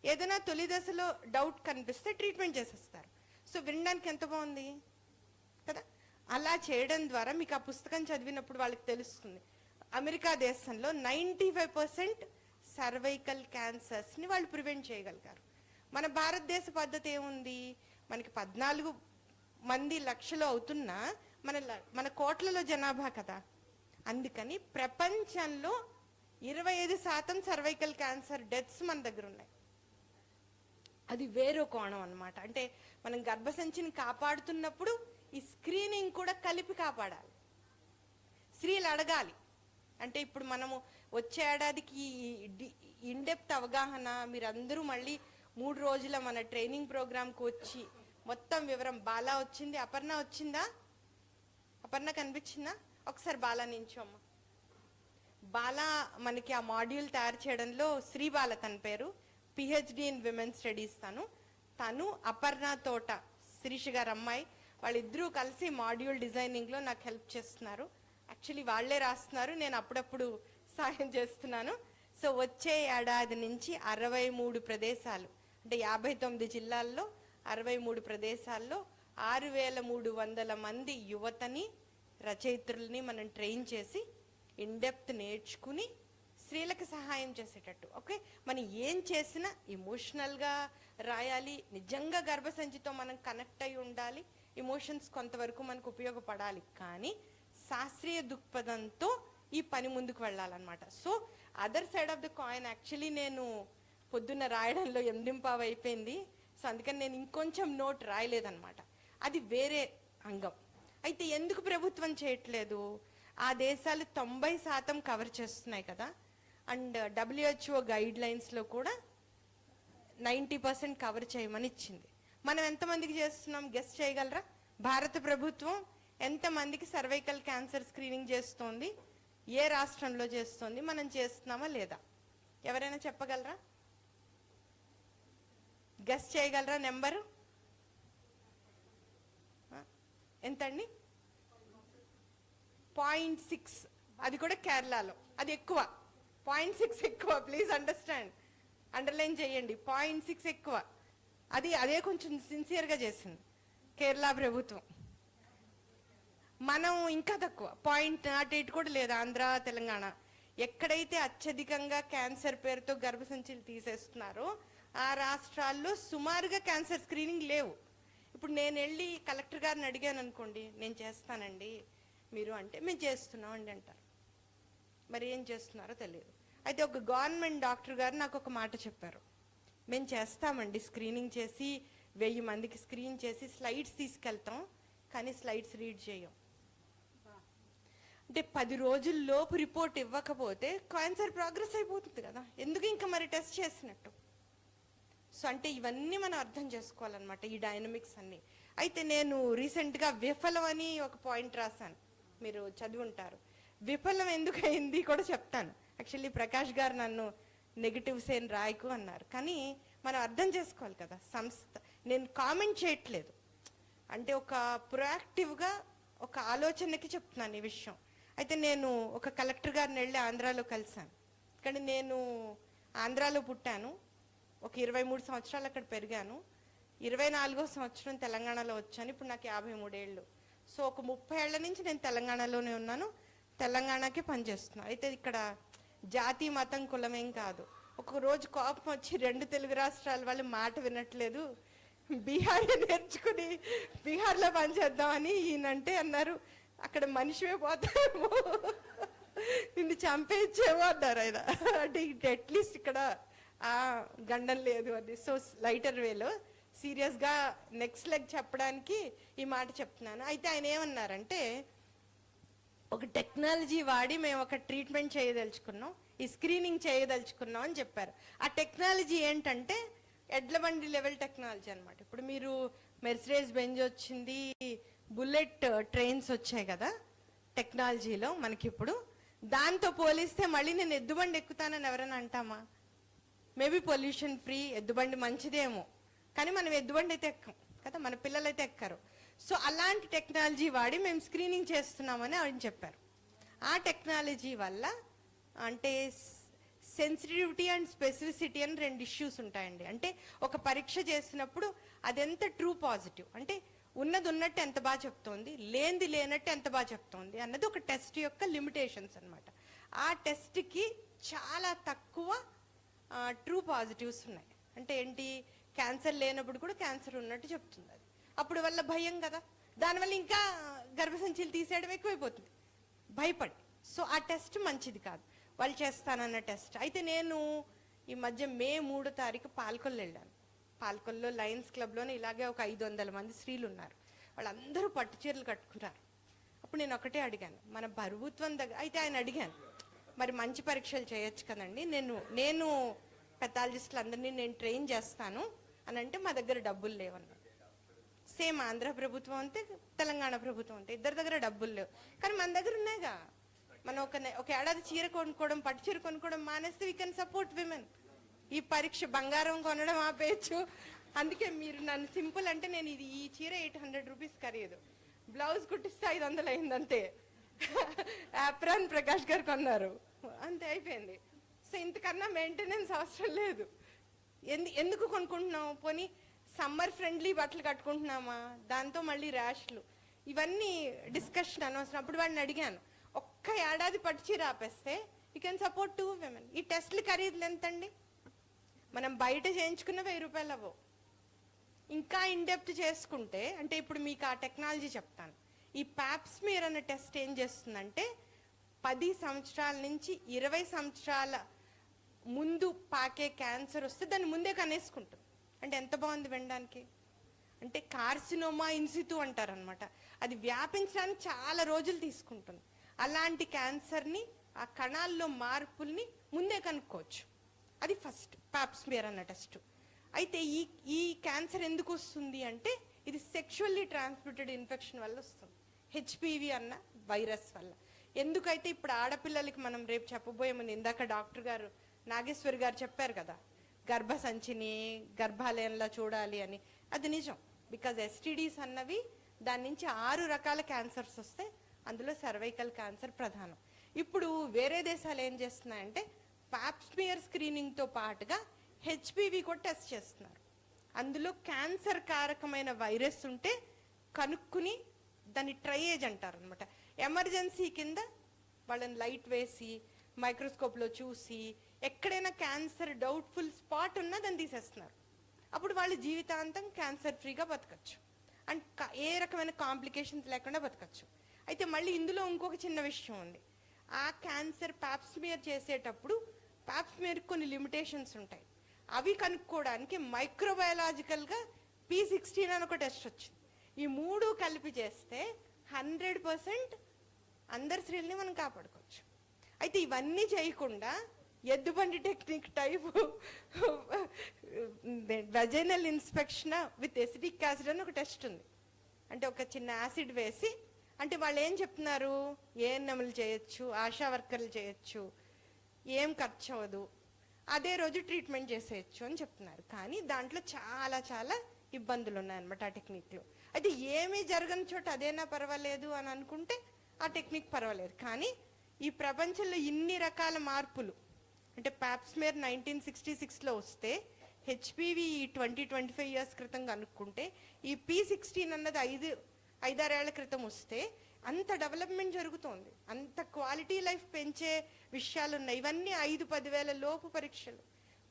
ఏదైనా తొలి దశలో డౌట్ కనిపిస్తే ట్రీట్మెంట్ చేసేస్తారు. సో వినడానికి ఎంత బాగుంది కదా. అలా చేయడం ద్వారా మీకు ఆ పుస్తకం చదివినప్పుడు వాళ్ళకి తెలుస్తుంది, అమెరికా దేశంలో 95% సర్వైకల్ క్యాన్సర్స్ని వాళ్ళు ప్రివెంట్ చేయగలిగారు. మన భారతదేశ పద్ధతి ఏముంది, మనకి 14 మంది లక్షలు అవుతున్నా మన కోట్లలో జనాభా కదా. అందుకని ప్రపంచంలో 25% సర్వైకల్ క్యాన్సర్ డెత్స్ మన దగ్గర ఉన్నాయి. అది వేరే కోణం అన్నమాట. అంటే మనం గర్భసంచిని కాపాడుతున్నప్పుడు ఈ స్క్రీనింగ్ కూడా కలిపి కాపాడాలి. స్త్రీలు అడగాలి. అంటే ఇప్పుడు మనము వచ్చే ఏడాదికి ఇన్డెప్త్ అవగాహన, మీరందరూ మళ్ళీ 3 రోజుల మన ట్రైనింగ్ ప్రోగ్రామ్కి వచ్చి మొత్తం వివరం. బాలా వచ్చింది, అపర్ణ వచ్చిందా? అపర్ణ కనిపించిందా? ఒకసారి బాలా నించోమ్మ. బాలా మనకి ఆ మాడ్యూల్ తయారు చేయడంలో, శ్రీబాల తన పేరు, పిహెచ్డి ఇన్ విమెన్ స్టడీస్. తను అపర్ణ తోట, శిరీష్ గారు అమ్మాయి, వాళ్ళిద్దరూ కలిసి మాడ్యూల్ డిజైనింగ్లో నాకు హెల్ప్ చేస్తున్నారు. యాక్చువల్లీ వాళ్ళే రాస్తున్నారు, నేను అప్పుడప్పుడు సాయం చేస్తున్నాను. సో వచ్చే ఏడాది నుంచి 63 ప్రదేశాలు, అంటే 59 జిల్లాల్లో 63 ప్రదేశాల్లో 6300 మంది యువతని, రచయిత్రుల్ని మనం ట్రైన్ చేసి ఇన్డెప్త్ నేర్చుకుని స్త్రీలకు సహాయం చేసేటట్టు. ఓకే, మనం ఏం చేసినా ఎమోషనల్గా రాయాలి. నిజంగా గర్భసంచితో మనం కనెక్ట్ అయి ఉండాలి. ఎమోషన్స్ కొంతవరకు మనకు ఉపయోగపడాలి, కానీ శాస్త్రీయ దృక్పథంతో ఈ పని ముందుకు వెళ్ళాలన్నమాట. So other side of the coin, actually నేను పొద్దున్న రాయడంలో 8:15 అయిపోయింది. సో అందుకని నేను ఇంకొంచెం నోట్ రాయలేదన్నమాట. అది వేరే అంగం. అయితే ఎందుకు ప్రభుత్వం చేయట్లేదు? ఆ దేశాలు 90% కవర్ చేస్తున్నాయి కదా. అండ్ WHO గైడ్ లైన్స్లో కూడా 90% కవర్ చేయమని ఇచ్చింది. మనం ఎంతమందికి చేస్తున్నాం గెస్ చేయగలరా? భారత ప్రభుత్వం ఎంతమందికి సర్వైకల్ క్యాన్సర్ స్క్రీనింగ్ చేస్తోంది? ఏ రాష్ట్రంలో చేస్తోంది? మనం చేస్తున్నామా లేదా? ఎవరైనా చెప్పగలరా? గెస్ చేయగలరా నెంబరు? ఎంతండి? 0.6. అది కూడా కేరళలో. అది ఎక్కువ. 0.6 ఎక్కువ. ప్లీజ్ అండర్స్టాండ్, అండర్లైన్ చేయండి. 0.6 ఎక్కువ. అదే కొంచెం సిన్సియర్గా చేసింది కేరళ ప్రభుత్వం. మనం ఇంకా తక్కువ, 0.08 కూడా లేదు. ఆంధ్ర, తెలంగాణ ఎక్కడైతే అత్యధికంగా క్యాన్సర్ పేరుతో గర్భసంచులు తీసేస్తున్నారో ఆ రాష్ట్రాల్లో సుమారుగా క్యాన్సర్ స్క్రీనింగ్ లేవు. ఇప్పుడు నేను వెళ్ళి కలెక్టర్ గారిని అడిగాను అనుకోండి, నేను చేస్తానండి మీరు అంటే, మేము చేస్తున్నాం అండి అంటారు. మరి ఏం చేస్తున్నారో తెలియదు. అయితే ఒక గవర్నమెంట్ డాక్టర్ గారు నాకు ఒక మాట చెప్పారు, మేము చేస్తామండి స్క్రీనింగ్ చేసి 1000 మందికి స్క్రీన్ చేసి స్లైడ్స్ తీసుకెళ్తాం, కానీ స్లైడ్స్ రీడ్ చేయం. అంటే 10 రోజుల్లోపు రిపోర్ట్ ఇవ్వకపోతే క్యాన్సర్ ప్రోగ్రెస్ అయిపోతుంది కదా, ఎందుకు ఇంకా మరి టెస్ట్ చేసినట్టు. సో అంటే ఇవన్నీ మనం అర్థం చేసుకోవాలన్నమాట, ఈ డైనమిక్స్ అన్ని. అయితే నేను రీసెంట్గా విఫలం అని ఒక పాయింట్ రాశాను, మీరు చదివి ఉంటారు. విఫలం ఎందుకు అయింది కూడా చెప్తాను. యాక్చువల్లీ ప్రకాష్ గారు నన్ను నెగిటివ్స్ ఏం రాయకు అన్నారు, కానీ మనం అర్థం చేసుకోవాలి కదా సంస్థ. నేను కామెంట్ చేయట్లేదు, అంటే ఒక ప్రొయాక్టివ్గా ఒక ఆలోచనకి చెప్తున్నాను ఈ విషయం. అయితే నేను ఒక కలెక్టర్ గారిని వెళ్ళి ఆంధ్రాలో కలిశాను. కానీ నేను ఆంధ్రాలో పుట్టాను, ఒక 23 సంవత్సరాలు అక్కడ పెరిగాను, 24వ సంవత్సరం తెలంగాణలో వచ్చాను. ఇప్పుడు నాకు 53 ఏళ్ళు. సో ఒక 30 ఏళ్ల నుంచి నేను తెలంగాణలోనే ఉన్నాను, తెలంగాణకే పనిచేస్తున్నాను. అయితే ఇక్కడ జాతి మతం కులమేం కాదు. ఒక రోజు కోపం వచ్చి 2 తెలుగు రాష్ట్రాల వాళ్ళు మాట వినట్లేదు, బీహార్ నేర్చుకుని బీహార్లో పనిచేద్దామని ఈయనంటే అన్నారు, అక్కడ మనిషివే పోతామో నిన్ను చంపేచ్చేమో అన్నారు ఆయన. అంటే అట్లీస్ట్ ఇక్కడ ఆ గండం లేదు అని. సో లైటర్ వేలో సీరియస్గా నెక్స్ట్ లెగ్ చెప్పడానికి ఈ మాట చెప్తున్నాను. అయితే ఆయన ఏమన్నారంటే, ఒక టెక్నాలజీ వాడి మేము ఒక ట్రీట్మెంట్ చేయదలుచుకున్నాం, ఈ స్క్రీనింగ్ చేయదలుచుకున్నాం అని చెప్పారు. ఆ టెక్నాలజీ ఏంటంటే ఎడ్ల బండి లెవెల్ టెక్నాలజీ అనమాట. ఇప్పుడు మీరు మెర్సిడెస్ బెంజ్ వచ్చింది, బుల్లెట్ ట్రైన్స్ వచ్చాయి కదా టెక్నాలజీలో మనకి ఇప్పుడు. దాంతో పోలిస్తే మళ్ళీ నేను ఎద్దుబండి ఎక్కుతానని ఎవరైనా అంటామా? మేబీ పొల్యూషన్ ఫ్రీ ఎద్దుబండి మంచిదేమో, కానీ మనం ఎద్దుబండి అయితే ఎక్కం కదా, మన పిల్లలైతే ఎక్కరు. సో అలాంటి టెక్నాలజీ వాడి మేము స్క్రీనింగ్ చేస్తున్నామని ఆయన చెప్పారు. ఆ టెక్నాలజీ వల్ల అంటే సెన్సిటివిటీ అండ్ స్పెసిఫిసిటీ అని 2 ఇష్యూస్ ఉంటాయండి. అంటే ఒక పరీక్ష చేసినప్పుడు అదెంత ట్రూ పాజిటివ్, అంటే ఉన్నది ఉన్నట్టు ఎంత బాగా చెప్తోంది, లేనిది లేనట్టు ఎంత బాగా చెప్తోంది అన్నది ఒక టెస్ట్ యొక్క లిమిటేషన్స్ అనమాట. ఆ టెస్ట్కి చాలా తక్కువ ట్రూ పాజిటివ్స్ ఉన్నాయి. అంటే ఏంటి, క్యాన్సర్ లేనప్పుడు కూడా క్యాన్సర్ ఉన్నట్టు చెప్తుంది అది. అప్పుడు వల్ల భయం కదా, దానివల్ల ఇంకా గర్భసంచులు తీసేయడం ఎక్కువైపోతుంది భయపడి. సో ఆ టెస్ట్ మంచిది కాదు, వాళ్ళు చేస్తానన్న టెస్ట్. అయితే నేను ఈ మధ్య మే 3వ తారీఖు పాల్కొల్లు వెళ్ళాను. పాల్కొల్లో లయన్స్ క్లబ్లోనే ఇలాగే ఒక 500 మంది స్త్రీలు ఉన్నారు, వాళ్ళందరూ పట్టు చీరలు కట్టుకున్నారు. అప్పుడు నేను ఒకటే అడిగాను, మన ప్రభుత్వం దగ్గర. అయితే ఆయన అడిగాను, మరి మంచి పరీక్షలు చేయొచ్చు కదండి, నేను పెథాలజిస్టులు అందరినీ నేను ట్రైన్ చేస్తాను అని అంటే, మా దగ్గర డబ్బులు లేవన్నారు. సేమ్ ఆంధ్ర ప్రభుత్వం అంతే, తెలంగాణ ప్రభుత్వం అంతే, ఇద్దరి దగ్గర డబ్బులు లేవు. కానీ మన దగ్గర ఉన్నాయిగా. మనం ఒక ఏడాది చీర కొనుక్కోవడం, పట్టు చీర కొనుక్కోవడం మానేస్తే వీ కెన్ సపోర్ట్ విమెన్. ఈ పరీక్ష బంగారం కొనడం ఆపేయచ్చు. అందుకే మీరు నన్ను సింపుల్ అంటే, నేను ఈ చీర 800 రూపీస్ ఖరీదు, బ్లౌజ్ కుట్టిస్తే 500 అయింది అంతే. యాప్రాన్ ప్రకాష్ గారు కొన్నారు అంతే, అయిపోయింది. సో ఇంతకన్నా మెయింటెనెన్స్ అవసరం లేదు. ఎందుకు కొనుక్కుంటున్నాం? పోనీ సమ్మర్ ఫ్రెండ్లీ బట్టలు కట్టుకుంటున్నామా, దాంతో మళ్ళీ ర్యాష్లు, ఇవన్నీ డిస్కషన్ అనవసరం. అప్పుడు వాడిని అడిగాను, ఒక్క ఏడాది పట్టు చీర ఆపేస్తే యూ కెన్ సపోర్ట్ 2 women. ఈ టెస్ట్లు ఖరీదులు ఎంతండి? మనం బయట చేయించుకున్న 1000 రూపాయలు అవ్వవు. ఇంకా ఇన్డెప్త్ చేసుకుంటే, అంటే ఇప్పుడు మీకు ఆ టెక్నాలజీ చెప్తాను. ఈ ప్యాప్స్మియర్ అనే టెస్ట్ ఏం చేస్తుందంటే, 10 సంవత్సరాల నుంచి 20 సంవత్సరాల ముందు పాకే క్యాన్సర్ వస్తే దాన్ని ముందే కనేసుకుంటుంది. అంటే ఎంత బాగుంది వినడానికి. అంటే కార్సినోమా ఇన్సితు అంటారనమాట, అది వ్యాపించడానికి చాలా రోజులు తీసుకుంటుంది. అలాంటి క్యాన్సర్ని, ఆ కణాల్లో మార్పుల్ని ముందే కనుక్కోవచ్చు. అది ఫస్ట్ పాప్స్మియర్ అన్న టెస్ట్. అయితే ఈ క్యాన్సర్ ఎందుకు వస్తుంది అంటే, ఇది సెక్షువల్లీ ట్రాన్స్మిటెడ్ ఇన్ఫెక్షన్ వల్ల వస్తుంది, హెచ్పివి అన్న వైరస్ వల్ల. ఎందుకైతే ఇప్పుడు ఆడపిల్లలకి మనం రేపు చెప్పబోయే ముందు, ఇందాక డాక్టర్ గారు నాగేశ్వరి గారు చెప్పారు కదా, గర్భసంచిని గర్భాలయంలో చూడాలి అని. అది నిజం, బికాజ్ ఎస్టీడీస్ అన్నవి దాని నుంచి 6 రకాల క్యాన్సర్స్ వస్తాయి, అందులో సర్వైకల్ క్యాన్సర్ ప్రధానం. ఇప్పుడు వేరే దేశాలు ఏం చేస్తున్నాయంటే, పాప్స్మియర్ స్క్రీనింగ్తో పాటుగా హెచ్పివి కూడా టెస్ట్ చేస్తున్నారు. అందులో క్యాన్సర్ కారకమైన వైరస్ ఉంటే కనుక్కుని దాన్ని ట్రయేజ్ అంటారు అనమాట. ఎమర్జెన్సీ కింద వాళ్ళని లైట్ వేసి మైక్రోస్కోప్లో చూసి ఎక్కడైనా క్యాన్సర్ డౌట్ఫుల్ స్పాట్ ఉన్నా దాన్ని తీసేస్తున్నారు. అప్పుడు వాళ్ళు జీవితాంతం క్యాన్సర్ ఫ్రీగా బతకచ్చు అండ్ ఏ రకమైన కాంప్లికేషన్స్ లేకుండా బతకచ్చు. అయితే మళ్ళీ ఇందులో ఇంకొక చిన్న విషయం ఉంది. ఆ క్యాన్సర్ ప్యాప్స్మియర్ చేసేటప్పుడు ప్యాప్స్మియర్ కొన్ని లిమిటేషన్స్ ఉంటాయి. అవి కనుక్కోవడానికి మైక్రోబయాలజికల్గా P16 అని ఒక టెస్ట్ వచ్చింది. ఈ 3 కలిపి చేస్తే 100% అందరి స్త్రీల్ని మనం కాపాడుకోవచ్చు. అయితే ఇవన్నీ చేయకుండా ఎద్దుబండి technique type vaginal inspection with acetic acid అని ఒక టెస్ట్ ఉంది. అంటే ఒక చిన్న యాసిడ్ వేసి, అంటే వాళ్ళు ఏం చెప్తున్నారు, ఏఎన్ఎంలు చేయొచ్చు, ఆశా వర్కర్లు చేయొచ్చు, ఏం ఖర్చు అవ్వదు, అదే రోజు ట్రీట్మెంట్ చేసేయచ్చు అని చెప్తున్నారు. కానీ దాంట్లో చాలా చాలా ఇబ్బందులు ఉన్నాయన్నమాట ఆ టెక్నిక్లో. అయితే ఏమీ జరగని చోట అదేనా పర్వాలేదు అని అనుకుంటే ఆ టెక్నిక్ పర్వాలేదు. కానీ ఈ ప్రపంచంలో ఇన్ని రకాల మార్పులు, అంటే ప్యాప్స్మియర్ 1966లో వస్తే హెచ్పివి 20-25 ఇయర్స్ క్రితం కనుక్కుంటే ఈ P16 అన్నది 5-6 ఏళ్ల క్రితం వస్తే అంత డెవలప్మెంట్ జరుగుతోంది, అంత క్వాలిటీ లైఫ్ పెంచే విషయాలు ఉన్నాయి. ఇవన్నీ 5-10 వేల లోపు పరీక్షలు.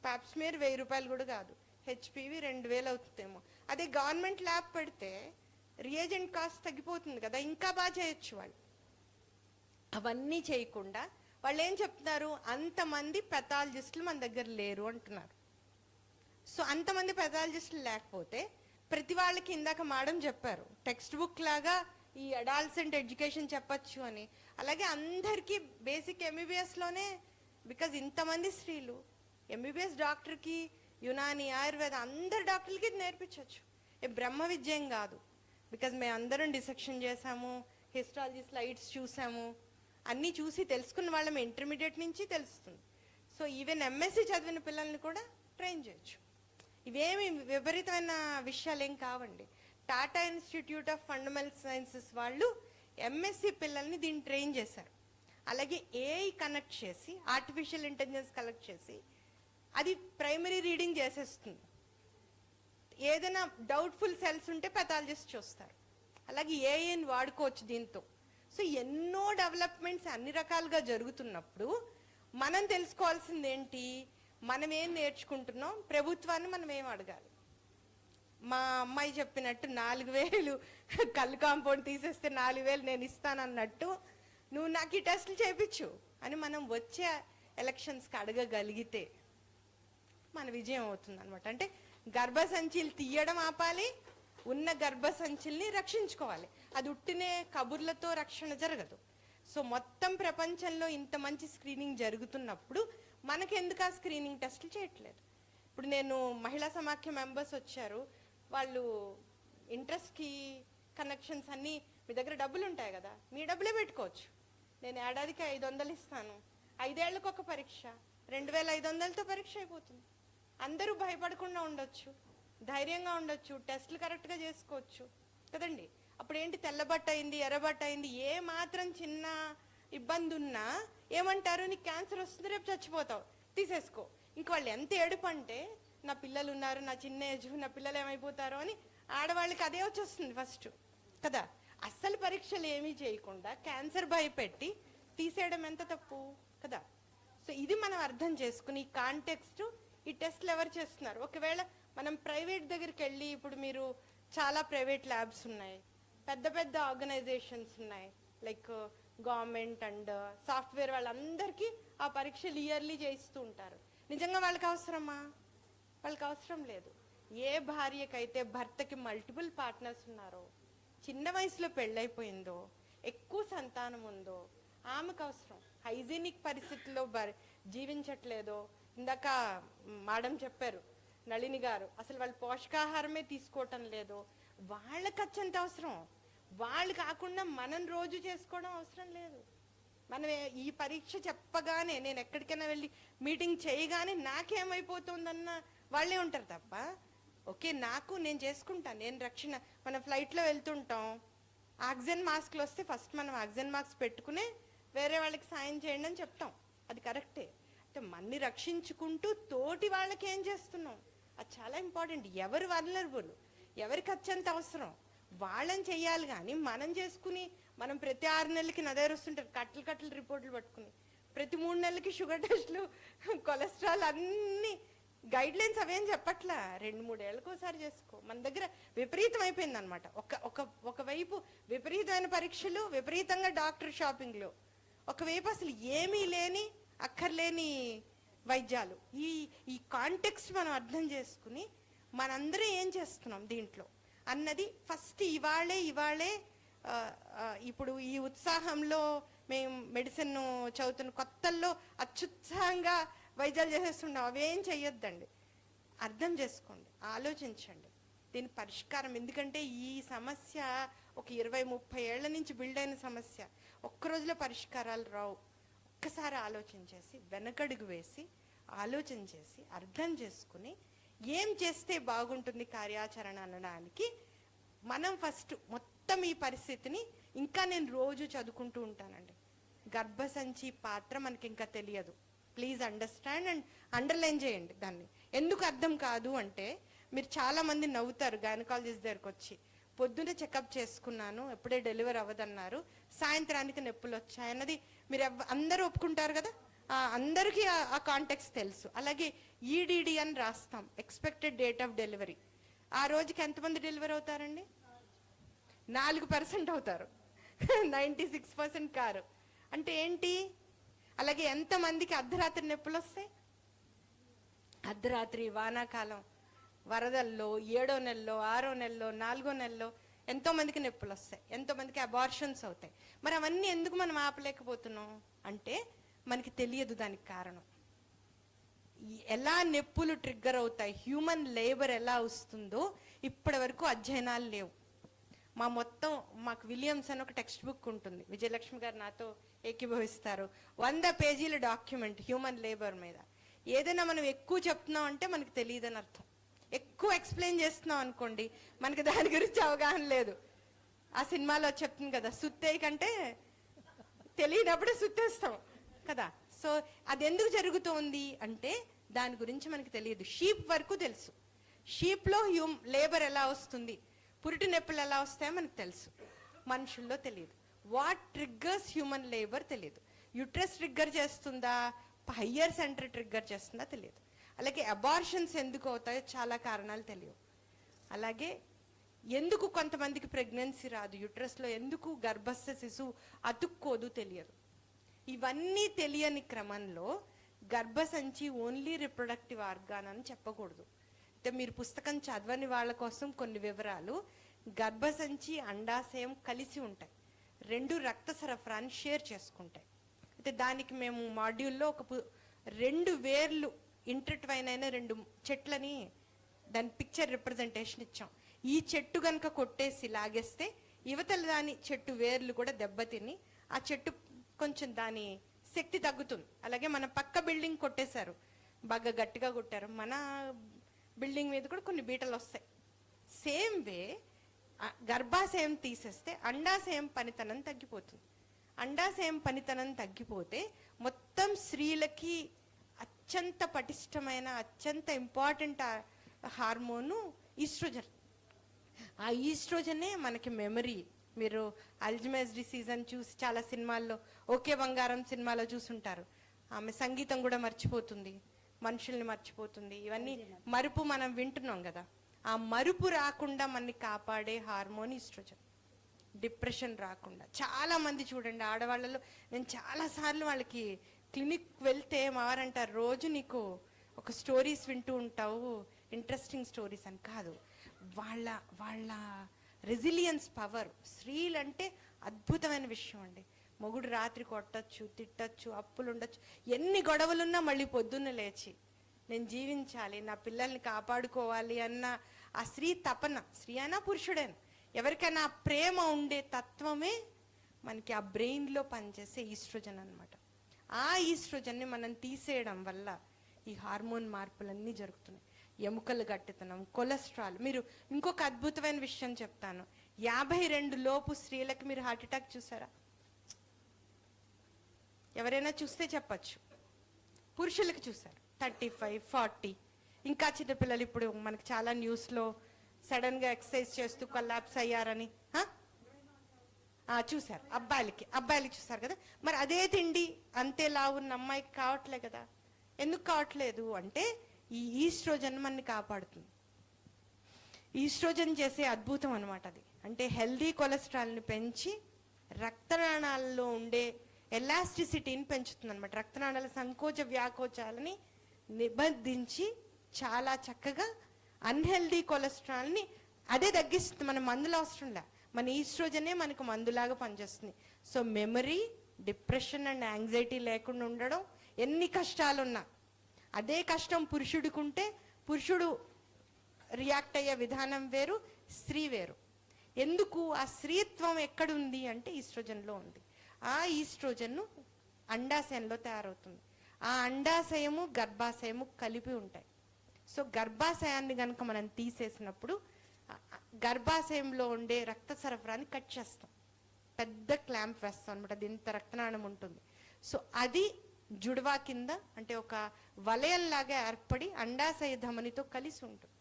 ప్యాప్స్మియర్ 1000 రూపాయలు కూడా కాదు, హెచ్పివి 2000 అవుతుందేమో. అదే గవర్నమెంట్ ల్యాబ్ పెడితే రియేజెంట్ కాస్ట్ తగ్గిపోతుంది కదా, ఇంకా బాగా చేయొచ్చు వాళ్ళు. అవన్నీ చేయకుండా వాళ్ళు ఏం చెప్తున్నారు, అంతమంది పెథాలజిస్టులు మన దగ్గర లేరు అంటున్నారు. సో అంతమంది పెథాలజిస్టులు లేకపోతే ప్రతి వాళ్ళకి, ఇందాక మేడం చెప్పారు, టెక్స్ట్ బుక్ లాగా ఈ అడాల్సెంట్ ఎడ్యుకేషన్ చెప్పచ్చు అని. అలాగే అందరికీ బేసిక్ ఎంబీబీఎస్లోనే, బికాజ్ ఇంతమంది స్త్రీలు ఎంబీబీఎస్ డాక్టర్కి యునాని, ఆయుర్వేద అందరు డాక్టర్లకి నేర్పించవచ్చు. బ్రహ్మ విద్యం కాదు, బికాజ్ మేము అందరం డిసెక్షన్ చేసాము, హిస్టాలజీ స్లైడ్స్ చూసాము, అన్నీ చూసి తెలుసుకున్న వాళ్ళం ఇంటర్మీడియట్ నుంచి తెలుస్తుంది. సో ఈవెన్ ఎంఎస్సి చదివిన పిల్లల్ని కూడా ట్రైన్ చేయొచ్చు. ఇవేమి విపరీతమైన విషయాలు ఏం కావండి. Tata institute of fundamental sciences వాళ్ళు ఎంఎస్సి పిల్లల్ని దీన్ని ట్రైన్ చేశారు. అలాగే ఏఐ కనెక్ట్ చేసి, ఆర్టిఫిషియల్ ఇంటెలిజెన్స్ కలెక్ట్ చేసి అది ప్రైమరీ రీడింగ్ చేసేస్తుంది. ఏదైనా డౌట్ఫుల్ సెల్స్ ఉంటే పెథాలజిస్ట్ చూస్తారు. అలాగే ఏఐని వాడుకోవచ్చు దీంతో. సో ఎన్నో డెవలప్మెంట్స్ అన్ని రకాలుగా జరుగుతున్నప్పుడు మనం తెలుసుకోవాల్సింది ఏంటి, మనం ఏం నేర్చుకుంటున్నాం, ప్రభుత్వాన్ని మనం ఏం అడగాలి. మా అమ్మాయి చెప్పినట్టు 4000 కళ్ళు కాంపౌండ్ తీసేస్తే 4000 నేను ఇస్తానన్నట్టు, నువ్వు నాకు ఈ టెస్టులు చేయించు అని మనం వచ్చే ఎలక్షన్స్కి అడగగలిగితే మన విజయం అవుతుంది అనమాట. అంటే గర్భసంచిలు తీయడం ఆపాలి, ఉన్న గర్భసంచుల్ని రక్షించుకోవాలి. అది ఉట్టినే కబుర్లతో రక్షణ జరగదు. సో మొత్తం ప్రపంచంలో ఇంత మంచి స్క్రీనింగ్ జరుగుతున్నప్పుడు మనకెందుకు ఆ స్క్రీనింగ్ టెస్టులు చేయట్లేదు? ఇప్పుడు నేను మహిళా సమాఖ్య మెంబర్స్ వచ్చారు, వాళ్ళు ఇంట్రెస్ట్కి కనెక్షన్స్ అన్నీ, మీ దగ్గర డబ్బులు ఉంటాయి కదా, మీ డబ్బులే పెట్టుకోవచ్చు. నేను ఏడాదికి 500 ఇస్తాను, 5 ఏళ్లకు ఒక పరీక్ష, 2500తో పరీక్ష అయిపోతుంది. అందరూ భయపడకుండా ఉండొచ్చు, ధైర్యంగా ఉండొచ్చు, టెస్టులు కరెక్ట్గా చేసుకోవచ్చు కదండి. అప్పుడు ఏంటి, తెల్లబట్ట అయింది, ఎర్రబట్ట అయింది, ఏ మాత్రం చిన్న ఇబ్బంది ఉన్నా ఏమంటారు, నీకు క్యాన్సర్ వస్తుంది, రేపు చచ్చిపోతావు, తీసేసుకో. ఇంక వాళ్ళు ఎంత ఏడుపు అంటే, నా పిల్లలు ఉన్నారు, నా చిన్న ఏజ్, నా పిల్లలు ఏమైపోతారో అని ఆడవాళ్ళకి అదే వచ్చేస్తుంది ఫస్ట్ కదా. అస్సలు పరీక్షలు ఏమీ చేయకుండా క్యాన్సర్ భయపెట్టి తీసేయడం ఎంత తప్పు కదా. సో ఇది మనం అర్థం చేసుకుని ఈ కాంటెక్స్ట్, ఈ టెస్ట్లు ఎవరు చేస్తున్నారు. ఒకవేళ మనం ప్రైవేట్ దగ్గరికి వెళ్ళి, ఇప్పుడు మీరు చాలా ప్రైవేట్ ల్యాబ్స్ ఉన్నాయి, పెద్ద పెద్ద ఆర్గనైజేషన్స్ ఉన్నాయి, లైక్ గవర్నమెంట్ అండ్ సాఫ్ట్వేర్, వాళ్ళందరికీ ఆ పరీక్షలు ఇయర్లీ చేయిస్తూ ఉంటారు. నిజంగా వాళ్ళకి అవసరమా? వాళ్ళకి అవసరం లేదు. ఏ భార్యకైతే భర్తకి మల్టిపుల్ పార్ట్నర్స్ ఉన్నారో, చిన్న వయసులో పెళ్ళైపోయిందో, ఎక్కువ సంతానం ఉందో, ఆమెకు అవసరం. హైజీనిక్ పరిస్థితుల్లో జీవించట్లేదో, ఇందాక మేడం చెప్పారు నళిని గారు, అసలు వాళ్ళు పోషకాహారమే తీసుకోవటం లేదు, వాళ్ళకి అత్యంత అవసరం. వాళ్ళు కాకుండా మనం రోజు చేసుకోవడం అవసరం లేదు. మనం ఈ పరీక్ష చెప్పగానే, నేను ఎక్కడికైనా వెళ్ళి మీటింగ్ చేయగానే నాకేమైపోతుందన్న వాళ్ళే ఉంటారు తప్ప, ఓకే నేను చేసుకుంటాను, నేను రక్షణ. మనం ఫ్లైట్లో వెళ్తుంటాం, ఆక్సిజన్ మాస్క్లు వస్తే ఫస్ట్ మనం ఆక్సిజన్ మాస్క్ పెట్టుకునే వేరే వాళ్ళకి సాయం చేయండి అని చెప్తాం, అది కరెక్టే. అంటే మన్ని రక్షించుకుంటూ తోటి వాళ్ళకి ఏం చేస్తున్నాం, అది చాలా ఇంపార్టెంట్. ఎవరు వల్నరబుల్, ఎవరికి అత్యంత అవసరం వాళ్ళని చెయ్యాలి. కానీ మనం చేసుకుని, మనం ప్రతి 6 నెలలకి నా దగ్గర వస్తుంటారు కట్టలు రిపోర్ట్లు పట్టుకుని, ప్రతి 3 నెలలకి షుగర్ టెస్ట్లు, కొలెస్ట్రాల్ అన్ని గైడ్ లైన్స్ అవేం చెప్పట్లా. 2-3 ఏళ్ళకి ఒకసారి చేసుకో. మన దగ్గర విపరీతం అయిపోయింది అనమాట. ఒకవైపు విపరీతమైన పరీక్షలు, విపరీతంగా డాక్టర్ షాపింగ్లు, ఒకవైపు అసలు ఏమీ లేని అక్కర్లేని వైద్యాలు. ఈ కాంటెక్స్ట్ మనం అర్థం చేసుకుని మనందరం ఏం చేస్తున్నాం దీంట్లో అన్నది ఫస్ట్ ఇవాళే ఇప్పుడు ఈ ఉత్సాహంలో మేము మెడిసిన్ చదువుతున్న కొత్తల్లో అత్యుత్సాహంగా వైద్యాలు చేసేస్తున్నాం. అవేం చెయ్యొద్దండి. అర్థం చేసుకోండి, ఆలోచించండి దీని పరిష్కారం. ఎందుకంటే ఈ సమస్య ఒక 20-30 ఏళ్ల నుంచి బిల్డ్ అయిన సమస్య. ఒక్క రోజులో పరిష్కారాలు రావు. ఒక్కసారి ఆలోచించేసి వెనకడుగు వేసి ఆలోచన చేసి అర్థం చేసుకుని ఏం చేస్తే బాగుంటుంది కార్యాచరణ అనడానికి మనం ఫస్ట్ మొత్తం ఈ పరిస్థితిని ఇంకా నేను రోజు చదువుకుంటూ ఉంటానండి. గర్భసంచి పాత్ర మనకి ఇంకా తెలియదు. ప్లీజ్ అండర్స్టాండ్ అండ్ అండర్లైన్ చేయండి దాన్ని. ఎందుకు అర్థం కాదు అంటే మీరు చాలా మంది నవ్వుతారు గైనకాలజిస్ట్ దగ్గరకు వచ్చి, పొద్దున్నే చెకప్ చేసుకున్నాను, ఎప్పుడే డెలివరీ అవ్వదన్నారు, సాయంత్రానికి నొప్పులు వచ్చాయన్నది మీరు అందరూ ఒప్పుకుంటారు కదా. అందరికీ ఆ కాంటెక్స్ట్ తెలుసు. అలాగే ఈడిడి అని రాస్తాం, ఎక్స్పెక్టెడ్ డేట్ ఆఫ్ డెలివరీ. ఆ రోజుకి ఎంతమంది డెలివరీ అవుతారండి? 4% అవుతారు. 96% కారు. అంటే ఏంటి? అలాగే ఎంతమందికి అర్ధరాత్రి నొప్పులు వస్తాయి? అర్ధరాత్రి, వానాకాలం, వరదల్లో, 7వ నెలలో, 6వ నెలలో, 4వ నెలలో ఎంతో మందికి నొప్పులు వస్తాయి, ఎంతో మందికి అబార్షన్స్ అవుతాయి. మరి అవన్నీ ఎందుకు మనం ఆపలేకపోతున్నాం అంటే మనకి తెలియదు దానికి కారణం. ఎలా నొప్పులు ట్రిగ్గర్ అవుతాయి, హ్యూమన్ లేబర్ ఎలా వస్తుందో ఇప్పటి వరకు అధ్యయనాలు లేవు. మాకు విలియమ్స్ అని ఒక టెక్స్ట్ బుక్ ఉంటుంది, విజయలక్ష్మి గారు నాతో ఏకీభవిస్తారు. 100 పేజీల డాక్యుమెంట్ హ్యూమన్ లేబర్ మీద. ఏదైనా మనం ఎక్కువ చెప్తున్నాం అంటే మనకు తెలియదని అర్థం. ఎక్కువ ఎక్స్ప్లెయిన్ చేస్తున్నాం అనుకోండి, మనకి దాని గురించి అవగాహన లేదు. ఆ సినిమాలో చెప్తుంది కదా, సుత్తేయి కంటే తెలియనప్పుడే సుత్తేస్తాం కదా. సో అది ఎందుకు జరుగుతోంది అంటే దాని గురించి మనకి తెలియదు. షీప్ వరకు తెలుసు, షీప్లో లేబర్ ఎలా వస్తుంది, పురిటి నొప్పులు ఎలా వస్తాయో మనకు తెలుసు, మనుషుల్లో తెలియదు. వాట్ ట్రిగ్గర్స్ హ్యూమన్ లేబర్ తెలియదు. యుట్రస్ ట్రిగ్గర్ చేస్తుందా, హయ్యర్ సెంటర్ ట్రిగ్గర్ చేస్తుందా తెలియదు. అలాగే అబార్షన్స్ ఎందుకు అవుతాయో చాలా కారణాలు తెలియవు. అలాగే ఎందుకు కొంతమందికి ప్రెగ్నెన్సీ రాదు, యుట్రస్లో ఎందుకు గర్భస్థ శిశువు అతుక్కోదు తెలియదు. ఇవన్నీ తెలియని క్రమంలో గర్భసంచి ఓన్లీ రిప్రొడక్టివ్ ఆర్గాన్ అని చెప్పకూడదు. అయితే మీరు పుస్తకం చదవని వాళ్ళ కోసం కొన్ని వివరాలు. గర్భసంచి, అండాశయం కలిసి ఉంటాయి, 2 రక్త సరఫరాని షేర్ చేసుకుంటాయి. అయితే దానికి మేము మాడ్యూల్లో 2 వేర్లు ఇంటర్ట్వైన్ అయిన 2 చెట్లని దాని పిక్చర్ రిప్రజెంటేషన్ ఇచ్చాం. ఈ చెట్టు కనుక కొట్టేసి లాగేస్తే యువతల దాని చెట్టు వేర్లు కూడా దెబ్బతిని ఆ చెట్టు కొంచెం దాని శక్తి తగ్గుతుంది. అలాగే మన పక్క బిల్డింగ్ కొట్టేశారు, బాగా గట్టిగా కొట్టారు, మన బిల్డింగ్ మీద కూడా కొన్ని బీటలు వస్తాయి. సేమ్ వే గర్భాశయం తీసేస్తే అండాశయం పనితనం తగ్గిపోతుంది. అండాశయం పనితనం తగ్గిపోతే మొత్తం స్త్రీలకి అత్యంత పటిష్టమైన, అత్యంత ఇంపార్టెంట్ హార్మోను ఈస్ట్రోజన్. ఆ ఈస్ట్రోజనే మనకి మెమరీ. మీరు అల్జీమర్స్ డిసీజ్ అని చూసి చాలా సినిమాల్లో, ఓకే బంగారం సినిమాలో చూసుంటారు. ఆమె సంగీతం కూడా మర్చిపోతుంది, మనుషుల్ని మర్చిపోతుంది. ఇవన్నీ మరుపు మనం వింటున్నాం కదా. ఆ మరుపు రాకుండా మనని కాపాడే హార్మోన్ ఈస్ట్రోజన్. డిప్రెషన్ రాకుండా చాలా మంది చూడండి ఆడవాళ్ళలో, నేను చాలాసార్లు వాళ్ళకి క్లినిక్ వెళ్తే మావారంటారు, రోజు నీకు ఒక స్టోరీస్ వింటూ ఉంటావు, ఇంట్రెస్టింగ్ స్టోరీస్ అని. కాదు, వాళ్ళ రెసిలియన్స్ పవర్. స్త్రీలంటే అద్భుతమైన విషయం అండి. మొగుడు రాత్రి కొట్టచ్చు, తిట్టచ్చు, అప్పులు ఉండొచ్చు, ఎన్ని గొడవలున్నా మళ్ళీ పొద్దున్న లేచి నేను జీవించాలి, నా పిల్లల్ని కాపాడుకోవాలి అన్న ఆ స్త్రీ తపన, స్త్రీ అయినా పురుషుడైనా ఎవరికైనా ప్రేమ ఉండే తత్వమే మనకి ఆ బ్రెయిన్లో పనిచేసే ఈస్ట్రోజన్ అనమాట. ఆ ఈస్ట్రోజన్ని మనం తీసేయడం వల్ల ఈ హార్మోన్ మార్పులన్నీ జరుగుతున్నాయి. ఎముకలు గట్టితనం, కొలెస్ట్రాల్. మీరు ఇంకొక అద్భుతమైన విషయం చెప్తాను. 52 లోపు స్త్రీలకు మీరు హార్ట్ అటాక్ చూసారా? ఎవరైనా చూస్తే చెప్పచ్చు. పురుషులకు చూసారు 35, 40. ఇంకా చిన్నపిల్లలు ఇప్పుడు మనకి చాలా న్యూస్లో సడన్గా ఎక్సర్సైజ్ చేస్తూ కొలాప్స్ అయ్యారని. చూసారు, అబ్బాయిలకి చూసారు కదా. మరి అదే తిండి అంతే లావు ఉన్న అమ్మాయికి కావట్లే కదా. ఎందుకు కావట్లేదు అంటే ఈ ఈస్ట్రోజన్ మనని కాపాడుతుంది. ఈస్ట్రోజన్ చేసే అద్భుతం అనమాట అది. అంటే హెల్దీ కొలెస్ట్రాల్ని పెంచి రక్తనాళాల్లో ఉండే ఎలాస్టిసిటీని పెంచుతుంది అనమాట. రక్తనాళాల సంకోచ వ్యాకోచాలని నిబంధించి చాలా చక్కగా అన్హెల్దీ కొలెస్ట్రాల్ని అదే తగ్గిస్తుంది. మన మందులు అవసరంలా, మన ఈస్ట్రోజనే మనకు మందులాగా పనిచేస్తుంది. So memory, depression and anxiety లేకుండా ఉండడం, ఎన్ని కష్టాలున్నా అదే కష్టం పురుషుడికి ఉంటే పురుషుడు రియాక్ట్ అయ్యే విధానం వేరు, స్త్రీ వేరు. ఎందుకు? ఆ స్త్రీత్వం ఎక్కడుంది అంటే ఈస్ట్రోజన్లో ఉంది. ఆ ఈస్ట్రోజన్ అండాశయంలో తయారవుతుంది. ఆ అండాశయము గర్భాశయము కలిపి ఉంటాయి. సో గర్భాశయాన్ని కనుక మనం తీసేసినప్పుడు గర్భాశయంలో ఉండే రక్త సరఫరాని కట్ చేస్తాం, పెద్ద క్లాంప్ వేస్తాం అనమాట. అది ఇంత రక్తనాళం ఉంటుంది. సో అది జుడవా కింద అంటే ఒక వలయంలాగా ఏర్పడి అండాశయ ధమనితో కలిసి ఉంటుంది.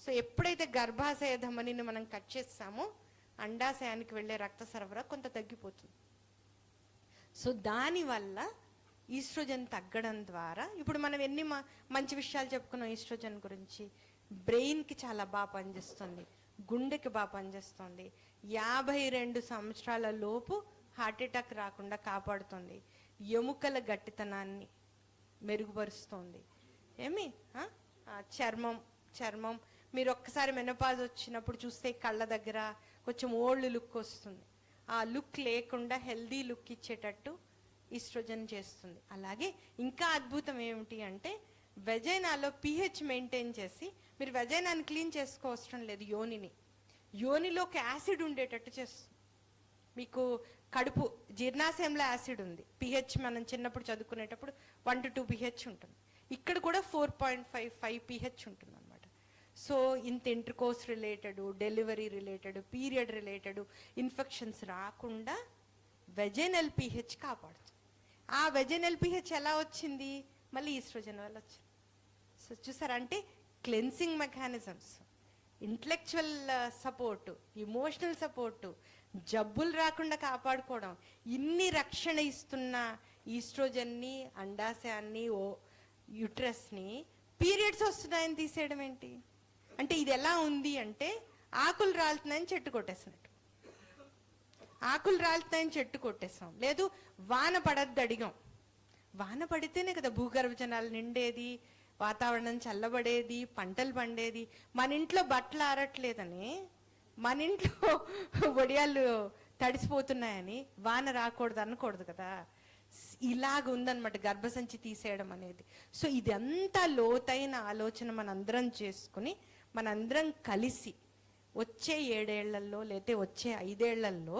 సో ఎప్పుడైతే గర్భాశయ ధమనిని మనం కట్ చేస్తామో అండాశయానికి వెళ్ళే రక్త సరఫరా కొంత తగ్గిపోతుంది. సో దానివల్ల ఈస్ట్రోజన్ తగ్గడం ద్వారా ఇప్పుడు మనం ఎన్ని మంచి విషయాలు చెప్పుకున్నాం ఈస్ట్రోజన్ గురించి. బ్రెయిన్కి చాలా బాగా పనిచేస్తుంది, గుండెకి బాగా పనిచేస్తుంది, 52 సంవత్సరాల లోపు హార్ట్ అటాక్ రాకుండా కాపాడుతుంది, ఎముకల గట్టితనాన్ని మెరుగుపరుస్తుంది. చర్మం మీరు ఒక్కసారి మెనోపాజ్ వచ్చినప్పుడు చూస్తే కళ్ళ దగ్గర కొంచెం ఓల్డ్ లుక్ వస్తుంది. ఆ లుక్ లేకుండా హెల్దీ లుక్ ఇచ్చేటట్టు ఈస్ట్రోజన్ చేస్తుంది. అలాగే ఇంకా అద్భుతం ఏమిటి అంటే వెజైనాలో pH మెయింటైన్ చేసి, మీరు వెజైనాన్ని క్లీన్ చేసుకోవసరం లేదు, యోనిలోకి యాసిడ్ ఉండేటట్టు చేస్తుంది. మీకు కడుపు జీర్ణాశయంలో యాసిడ్ ఉంది, pH మనం చిన్నప్పుడు చదువుకునేటప్పుడు 1 to 2 pH ఉంటుంది. ఇక్కడ కూడా 4.55 pH ఉంటుంది అనమాట. సో ఇంత intercourse related, delivery related, period related infections రాకుండా వెజైనల్ pH కాపాడుతుంది. ఆ వెజైనల్ pH ఎలా వచ్చింది? మళ్ళీ ఈస్ట్రోజన్ వల్ల వచ్చింది. సో చూసారంటే cleansing mechanisms, intellectual support, emotional support, జబ్బులు రాకుండా కాపాడుకోవడం, ఇన్ని రక్షణ ఇస్తున్న ఈస్ట్రోజన్ని, అండాశయాన్ని, యుట్రస్ని పీరియడ్స్ వస్తున్నాయని తీసేయడం ఏంటి? అంటే ఇది ఎలా ఉంది అంటే ఆకులు రాలుతున్నాయని చెట్టు కొట్టేసినట్టు. ఆకులు రాలుతున్నాయని చెట్టు కొట్టేసాం, లేదు వాన పడద్దు అడిగాం. వాన పడితేనే కదా భూగర్భ జలాలు నిండేది, వాతావరణం చల్లబడేది, పంటలు పండేది. మన ఇంట్లో బట్టలు ఆరట్లేదని, మన ఇంట్లో వడియాలు తడిసిపోతున్నాయని వాన రాకూడదు అనకూడదు కదా. ఇలాగ ఉందన్నమాట గర్భసంచి తీసేయడం అనేది. సో ఇది అంతా లోతైన ఆలోచన మనందరం చేసుకుని మనందరం కలిసి వచ్చే 7 ఏళ్లలో లేతే వచ్చే 5 ఏళ్లలో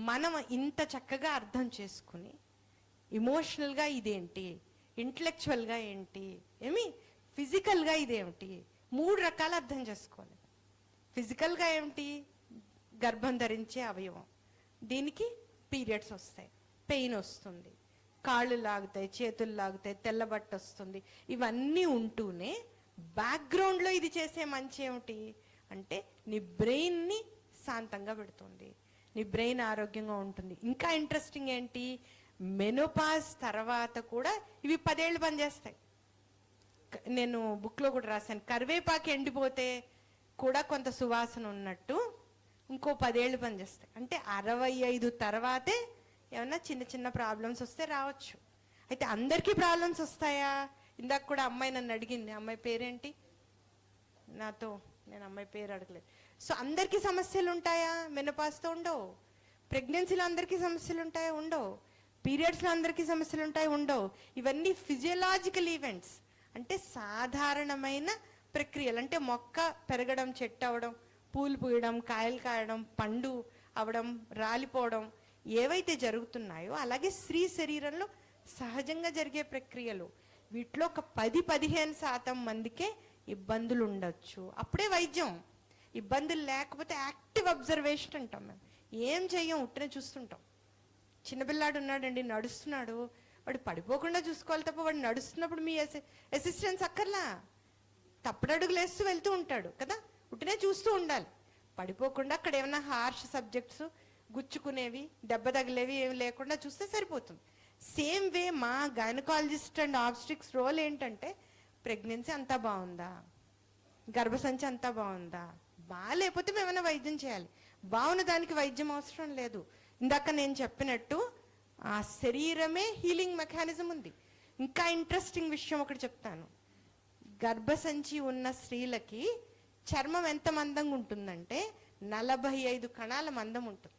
మనం ఇంత చక్కగా అర్థం చేసుకుని ఇమోషనల్గా ఇదేంటి, ఇంటలెక్చువల్గా ఏంటి, ఫిజికల్గా ఇదేమిటి, 3 రకాలు అర్థం చేసుకోవాలి. ఫిజికల్గా ఏమిటి? గర్భం ధరించే అవయవం, దీనికి పీరియడ్స్ వస్తాయి, పెయిన్ వస్తుంది, కాళ్ళు లాగుతాయి, చేతులు లాగుతాయి, తెల్లబట్ట వస్తుంది. ఇవన్నీ ఉంటూనే బ్యాక్గ్రౌండ్లో ఇది చేసే మంచి ఏమిటి అంటే నీ బ్రెయిన్ని శాంతంగా పెడుతుంది, నీ బ్రెయిన్ ఆరోగ్యంగా ఉంటుంది. ఇంకా ఇంట్రెస్టింగ్ ఏంటి, మెనోపాజ్ తర్వాత కూడా ఇవి 10 ఏళ్ళు పనిచేస్తాయి. నేను బుక్లో కూడా రాశాను, కరివేపాకు ఎండిపోతే కూడా కొంత సువాసన ఉన్నట్టు ఇంకో 10 ఏళ్ళు పనిచేస్తాయి. అంటే 65 తర్వాతే ఏమన్నా చిన్న చిన్న ప్రాబ్లమ్స్ వస్తే రావచ్చు. అయితే అందరికీ ప్రాబ్లమ్స్ వస్తాయా? ఇందాక కూడా అమ్మాయి నన్ను అడిగింది, అమ్మాయి పేరేంటి నాతో, నేను అమ్మాయి పేరు అడగలేదు. సో అందరికీ సమస్యలు ఉంటాయా? మెనోపాజ్తో ఉండవు. ప్రెగ్నెన్సీలో అందరికీ సమస్యలు ఉంటాయా? ఉండవు. పీరియడ్స్లో అందరికీ సమస్యలు ఉంటాయి? ఉండవు. ఇవన్నీ ఫిజియలాజికల్ ఈవెంట్స్, అంటే సాధారణమైన ప్రక్రియలు. అంటే మొక్క పెరగడం, చెట్టు అవడం, పూలు పూయడం, కాయలు కాయడం, పండు అవడం, రాలిపోవడం ఏవైతే జరుగుతున్నాయో అలాగే స్త్రీ శరీరంలో సహజంగా జరిగే ప్రక్రియలు. వీటిలో ఒక 10-15% మందికే ఇబ్బందులు ఉండొచ్చు. అప్పుడే వైద్యం. ఇబ్బందులు లేకపోతే యాక్టివ్ అబ్జర్వేషన్ అంటాం మేము. ఏం చెయ్యం, ఉట్టినే చూస్తుంటాం. చిన్నపిల్లాడు ఉన్నాడండి, నడుస్తున్నాడు, వాడు పడిపోకుండా చూసుకోవాలి తప్ప వాడు నడుస్తున్నప్పుడు మీ అసిస్టెన్స్ అక్కర్లా. తప్పుడడుగులు వేస్తూ వెళ్తూ ఉంటాడు కదా, ఉట్టినే చూస్తూ ఉండాలి. పడిపోకుండా అక్కడ ఏమైనా హార్ష్ సబ్జెక్ట్స్ గుచ్చుకునేవి దెబ్బ తగిలేవి ఏమి లేకుండా చూస్తే సరిపోతుంది. సేమ్ వే మా గైనకాలజిస్ట్ అండ్ ఆబ్స్ట్రిక్స్ రోల్ ఏంటంటే ప్రెగ్నెన్సీ అంతా బాగుందా, గర్భసంచి అంతా బాగుందా, బాగాలేకపోతే మేము ఏమైనా వైద్యం చేయాలి, బాగున్న దానికి వైద్యం అవసరం లేదు. ఇందాక నేను చెప్పినట్టు ఆ శరీరమే హీలింగ్ మెకానిజం ఉంది. ఇంకా ఇంట్రెస్టింగ్ విషయం ఒకటి చెప్తాను. గర్భసంచి ఉన్న స్త్రీలకి చర్మం ఎంత మందంగా ఉంటుందంటే 45 కణాల మందం ఉంటుంది.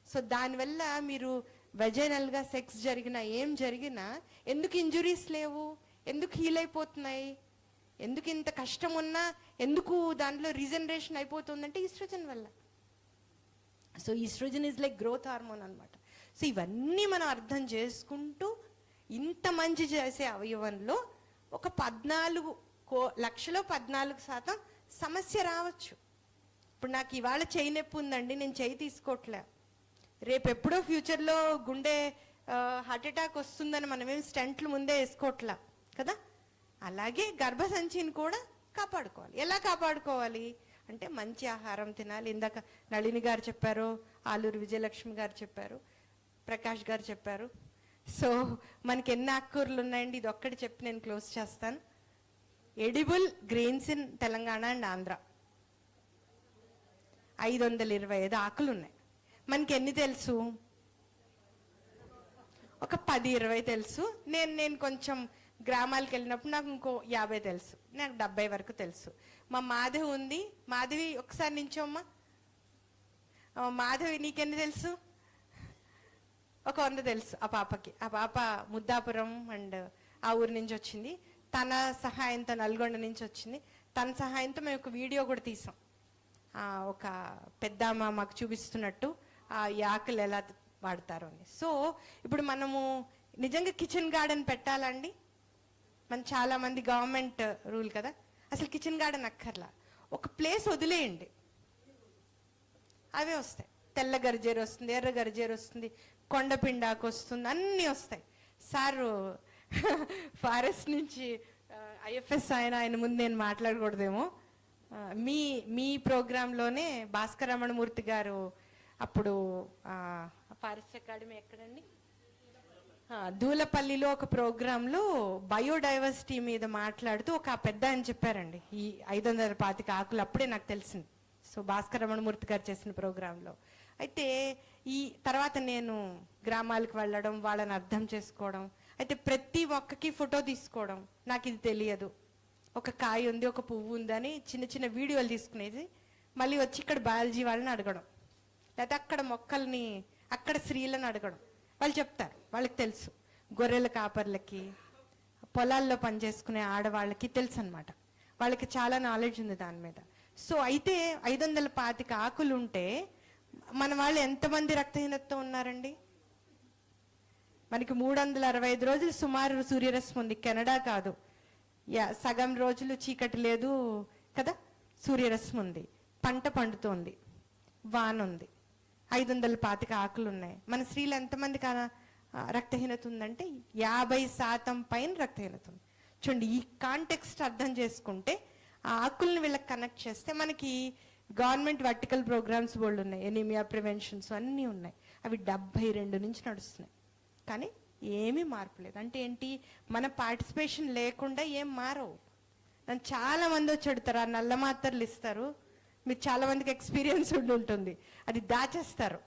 సో దానివల్ల మీరు వెజైనల్గా సెక్స్ జరిగినా ఏం జరిగినా ఎందుకు ఇంజురీస్ లేవు, ఎందుకు హీల్ అయిపోతున్నాయి, ఎందుకు ఇంత కష్టం ఉన్నా ఎందుకు దాంట్లో రీజనరేషన్ అయిపోతుందంటే ఈస్ట్రోజన్ వల్ల. So oestrogen is like growth hormone అనమాట. సో ఇవన్నీ మనం అర్థం చేసుకుంటూ ఇంత మంచి చేసే అవయవంలో ఒక 14% సమస్య రావచ్చు. ఇప్పుడు నాకు ఇవాళ చెయ్యి నొప్పి ఉందండి, నేను చెయ్యి తీసుకోవట్లే, రేపు ఎప్పుడో ఫ్యూచర్లో గుండె హార్ట్ అటాక్ వస్తుందని మనమేం స్టెంట్లు ముందే వేసుకోవట్లా కదా. అలాగే గర్భసంచిని కూడా కాపాడుకోవాలి. ఎలా కాపాడుకోవాలి అంటే మంచి ఆహారం తినాలి. ఇందాక నళిని గారు చెప్పారు, ఆలూరు విజయలక్ష్మి గారు చెప్పారు, ప్రకాష్ గారు చెప్పారు. సో మనకి ఎన్ని ఆకుకూరలు ఉన్నాయండి, ఇది ఒక్కటి చెప్పి నేను క్లోజ్ చేస్తాను. Edible grains in Telangana and Andhra 525 ఆకులు ఉన్నాయి. మనకి ఎన్ని తెలుసు? ఒక 10-20 తెలుసు. నేను కొంచెం గ్రామాలకు వెళ్ళినప్పుడు నాకు ఇంకో 50 తెలుసు, నాకు 70 వరకు తెలుసు. మా మాధవి ఉంది, మాధవి ఒకసారి నించోమ్మా. మాధవి నీకెన్ని తెలుసు? ఒక 100 తెలుసు ఆ పాపకి. ఆ పాప ముద్దాపురం అండ్ ఆ ఊరి నుంచి వచ్చింది. తన సహాయంతో నల్గొండ నుంచి వచ్చింది. తన సహాయంతో మేము ఒక వీడియో కూడా తీసాం. ఒక పెద్దమ్మ మాకు చూపిస్తున్నట్టు ఆ ఆకులు ఎలా వాడతారు అని. సో ఇప్పుడు మనము నిజంగా కిచెన్ గార్డెన్ పెట్టాలండి. మన చాలా మంది గవర్నమెంట్ రూల్ కదా, అసలు కిచెన్ గార్డెన్ అక్కర్లా, ఒక ప్లేస్ వదిలేయండి, అవే వస్తాయి. తెల్ల గరిజేరు వస్తుంది, ఎర్ర గరిజేరు వస్తుంది, కొండపిండాకు వస్తుంది, అన్నీ వస్తాయి. సారు ఫారెస్ట్ నుంచి ఐఎఫ్ఎస్ ఆయన ముందు నేను మాట్లాడకూడదేమో. మీ ప్రోగ్రాంలోనే భాస్కర్ రమణమూర్తి గారు అప్పుడు ఫారెస్ట్ అకాడమీ ఎక్కడండి, దూలపల్లిలో ఒక ప్రోగ్రాంలో బయోడైవర్సిటీ మీద మాట్లాడుతూ ఒక పెద్ద అని చెప్పారండి ఈ 525 ఆకులు. అప్పుడే నాకు తెలిసింది. సో భాస్కర్ రమణమూర్తి గారు చేసిన ప్రోగ్రాంలో. అయితే ఈ తర్వాత నేను గ్రామాలకు వెళ్ళడం, వాళ్ళని అర్థం చేసుకోవడం, అయితే ప్రతి మొక్కకి ఫోటో తీసుకోవడం. నాకు ఇది తెలియదు, ఒక కాయ ఉంది, ఒక పువ్వు ఉందని చిన్న చిన్న వీడియోలు తీసుకునేది, మళ్ళీ వచ్చి ఇక్కడ బయాలజీ వాళ్ళని అడగడం, లేకపోతే అక్కడ మొక్కల్ని అక్కడ స్త్రీలను అడగడం. వాళ్ళు చెప్తారు, వాళ్ళకి తెలుసు. గొర్రెల కాపర్లకి, పొలాల్లో పనిచేసుకునే ఆడవాళ్ళకి తెలుసు అనమాట, వాళ్ళకి చాలా నాలెడ్జ్ ఉంది దాని మీద. సో అయితే 525 ఆకులు ఉంటే మన వాళ్ళు ఎంతమంది రక్తహీనతతో ఉన్నారండి? మనకి 365 రోజులు సుమారు సూర్యరశ్మి ఉంది. కెనడా కాదు, సగం రోజులు చీకటి లేదు కదా, సూర్యరశ్మి ఉంది, పంట పండుతోంది, వాన ఉంది, 525 ఆకులు ఉన్నాయి. మన స్త్రీలు ఎంతమంది రక్తహీనత ఉందంటే 50% పైన రక్తహీనత ఉంది. చూడండి, ఈ కాంటెక్స్ట్ అర్థం చేసుకుంటే ఆ ఆకుల్ని వీళ్ళకి కనెక్ట్ చేస్తే మనకి గవర్నమెంట్ వర్టికల్ ప్రోగ్రామ్స్ బోల్డ్ ఉన్నాయి, ఎనీమియా ప్రివెన్షన్స్ అన్నీ ఉన్నాయి. అవి 72 నుంచి నడుస్తున్నాయి, కానీ ఏమీ మార్పు లేదు. అంటే ఏంటి, మన పార్టిసిపేషన్ లేకుండా ఏం మారవు. నన్ను చాలా మంది వచ్చి అడుగుతారు, ఆ నల్ల మాత్రలు ఇస్తారు, మీరు చాలా మందికి ఎక్స్పీరియన్స్ ఉంటుంది, అది దాచేస్తారు,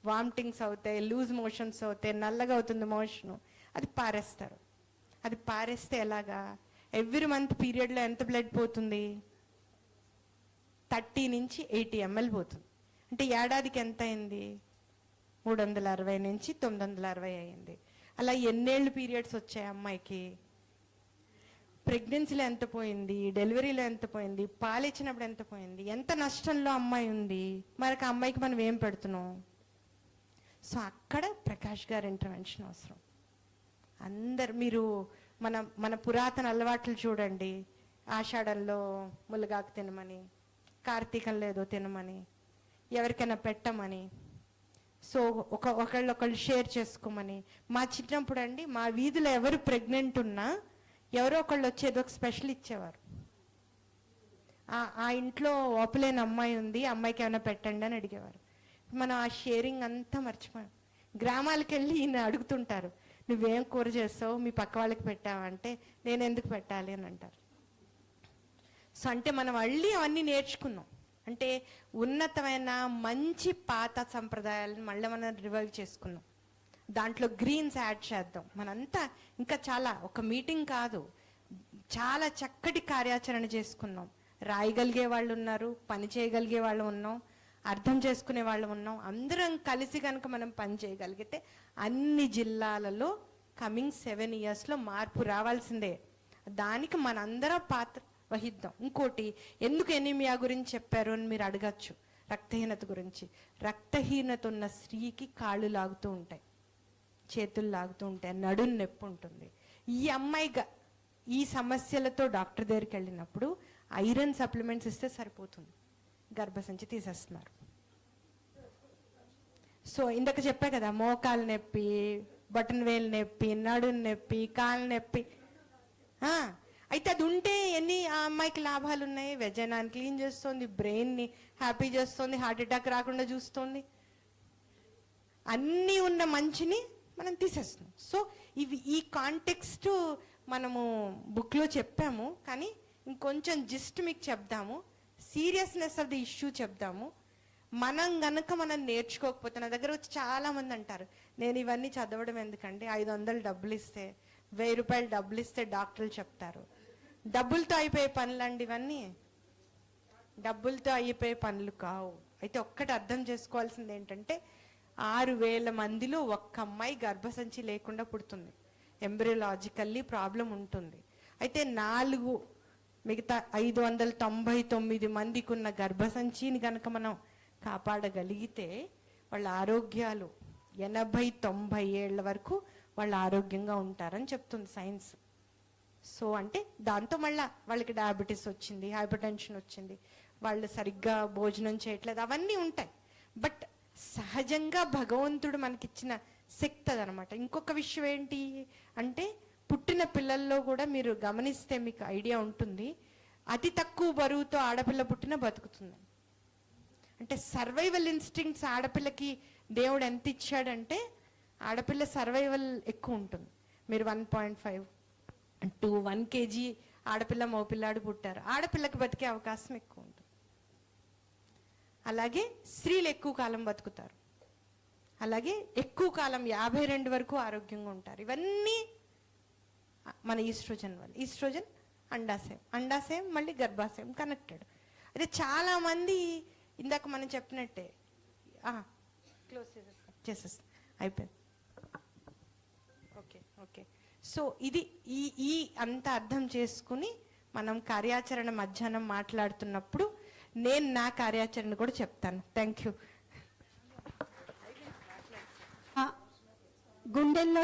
వామిటింగ్స్ అవుతాయి, లూజ్ మోషన్స్ అవుతాయి, నల్లగా అవుతుంది మోషను, అది పారేస్తారు. అది పారేస్తే ఎలాగా? ఎవ్రీ మంత్ పీరియడ్లో ఎంత బ్లడ్ పోతుంది? 30 నుంచి 80 ml పోతుంది. అంటే ఏడాదికి ఎంత అయింది? 360 నుంచి 960 అయింది. అలా ఎన్నేళ్ళు పీరియడ్స్ వచ్చాయి అమ్మాయికి? ప్రెగ్నెన్సీలో ఎంత పోయింది, డెలివరీలో ఎంత పోయింది, పాలిచ్చినప్పుడు ఎంత పోయింది, ఎంత నష్టంలో అమ్మాయి ఉంది, మరొక అమ్మాయికి మనం ఏం పెడుతున్నాం? సో అక్కడ ప్రకాష్ గారి ఇంటర్వెన్షన్ అవసరం. అందరు మీరు మన పురాతన అలవాట్లు చూడండి. ఆషాఢంలో ములగాకు తినమని, కార్తీకంలో ఏదో తినమని, ఎవరికైనా పెట్టమని, సో ఒకళ్ళు షేర్ చేసుకోమని. మా చిన్నప్పుడు అండి, మా వీధిలో ఎవరు ప్రెగ్నెంట్ ఉన్నా ఎవరో ఒకళ్ళు వచ్చి ఏదో ఒక స్పెషల్ ఇచ్చేవారు. ఆ ఇంట్లో ఓపలేని అమ్మాయి ఉంది, అమ్మాయికి ఏమైనా పెట్టండి అని అడిగేవారు. మనం ఆ షేరింగ్ అంతా మర్చిపోయాం. గ్రామాలకు వెళ్ళి ఈయన అడుగుతుంటారు, నువ్వేం కూర చేస్తావు, మీ పక్క వాళ్ళకి పెట్టావా అంటే, నేను ఎందుకు పెట్టాలి అని అంటారు. సో అంటే మనం మళ్ళీ అవన్నీ నేర్చుకున్నాం. అంటే ఉన్నతమైన మంచి పాత సంప్రదాయాలను మళ్ళీ మనం రివైవ్ చేసుకున్నాం. దాంట్లో గ్రీన్స్ యాడ్ చేద్దాం. మనంతా ఇంకా చాలా, ఒక మీటింగ్ కాదు, చాలా చక్కటి కార్యాచరణ చేసుకున్నాం. రాయగలిగే వాళ్ళు ఉన్నారు, పని చేయగలిగే వాళ్ళు ఉన్నాం, అర్థం చేసుకునే వాళ్ళు ఉన్నాం. అందరం కలిసి కనుక మనం పని చేయగలిగితే అన్ని జిల్లాలలో కమింగ్ 7 yearsలో మార్పు రావాల్సిందే. దానికి మనందరం పాత్ర వహిద్దాం. ఇంకోటి, ఎందుకు ఎనీమియా గురించి చెప్పారు అని మీరు అడగచ్చు. రక్తహీనత గురించి. రక్తహీనత ఉన్న స్త్రీకి కాళ్ళు లాగుతూ ఉంటాయి, చేతులు లాగుతూ ఉంటాయి, నడుము నొప్పి ఉంటుంది. ఈ అమ్మాయి ఈ సమస్యలతో డాక్టర్ దగ్గరికి వెళ్ళినప్పుడు ఐరన్ సప్లిమెంట్స్ ఇస్తే సరిపోతుంది, గర్భసంచి తీసేస్తున్నారు. సో ఇందాక చెప్పా కదా, మోకాలు నొప్పి, బటన్ వేలు నొప్పి, నడుము నొప్పి, కాలు నొప్పి. అయితే అది ఉంటే ఆ అమ్మాయికి లాభాలు ఉన్నాయి. వెజైనాన్ని క్లీన్ చేస్తుంది, బ్రెయిన్ని హ్యాపీ చేస్తుంది, హార్ట్ అటాక్ రాకుండా చూస్తుంది, అన్నీ ఉన్న మంచిని మనం తీసేస్తున్నాం. సో ఈ కాంటెక్స్ట్ మనము బుక్లో చెప్పాము, కానీ ఇంకొంచెం జస్ట్ మీకు చెప్దాము, సీరియస్నెస్ ఆఫ్ ది ఇష్యూ చెప్దాము. మనం నేర్చుకోకపోతే, నా దగ్గర వచ్చి చాలా మంది అంటారు, నేను ఇవన్నీ చదవడం ఎందుకండి, 500 డబ్బులు ఇస్తే, 1000 రూపాయలు డబ్బులు ఇస్తే డాక్టర్లు చెప్తారు. డబ్బులతో అయిపోయే పనులండి ఇవన్నీ, డబ్బులతో అయిపోయే పనులు కావు. అయితే ఒక్కటి అర్థం చేసుకోవాల్సింది ఏంటంటే, 6000 మందిలో ఒక్క అమ్మాయి గర్భసంచి లేకుండా పుడుతుంది, ఎంబ్రియోలాజికల్లీ ప్రాబ్లం ఉంటుంది. అయితే మిగతా 599 మందికి ఉన్న గర్భసంచిని కనుక మనం కాపాడగలిగితే వాళ్ళ ఆరోగ్యాలు 80-90 ఏళ్ల వరకు వాళ్ళు ఆరోగ్యంగా ఉంటారని చెప్తుంది సైన్స్. సో అంటే దాంతో మళ్ళా వాళ్ళకి డయాబెటీస్ వచ్చింది, హైపర్ టెన్షన్ వచ్చింది, వాళ్ళు సరిగ్గా భోజనం చేయట్లేదు, అవన్నీ ఉంటాయి. బట్ సహజంగా భగవంతుడు మనకిచ్చిన శక్తి అదనమాట. ఇంకొక విషయం ఏంటి అంటే, పుట్టిన పిల్లల్లో కూడా మీరు గమనిస్తే మీకు ఐడియా ఉంటుంది, అతి తక్కువ బరువుతో ఆడపిల్ల పుట్టిన బతుకుతుంది. అంటే సర్వైవల్ ఇన్స్టింక్ట్స్ ఆడపిల్లకి దేవుడు ఎంత ఇచ్చాడంటే, ఆడపిల్ల సర్వైవల్ ఎక్కువ ఉంటుంది. మీరు 1.5 to 1 kg ఆడపిల్ల మగపిల్లాడు పుట్టారు, ఆడపిల్లకి బతికే అవకాశం ఎక్కువ ఉంటుంది. అలాగే స్త్రీలు ఎక్కువ కాలం బతుకుతారు, అలాగే ఎక్కువ కాలం 52 వరకు ఆరోగ్యంగా ఉంటారు. ఇవన్నీ మన ఈస్ట్రోజన్ వల్ల. ఈస్ట్రోజన్ అండాశయం మళ్ళీ గర్భాశయం కనెక్టెడ్. అయితే చాలా మంది ఇందాక మనం చెప్పినట్టే క్లోజ్ చేసేస్తాం, అయిపోయింది. ఓకే. సో ఇది ఈ అంత అర్థం చేసుకుని మనం కార్యాచరణ మధ్యాహ్నం మాట్లాడుతున్నప్పుడు నేను నా కార్యాచరణ కూడా చెప్తాను. Thank you. గుండెల్లో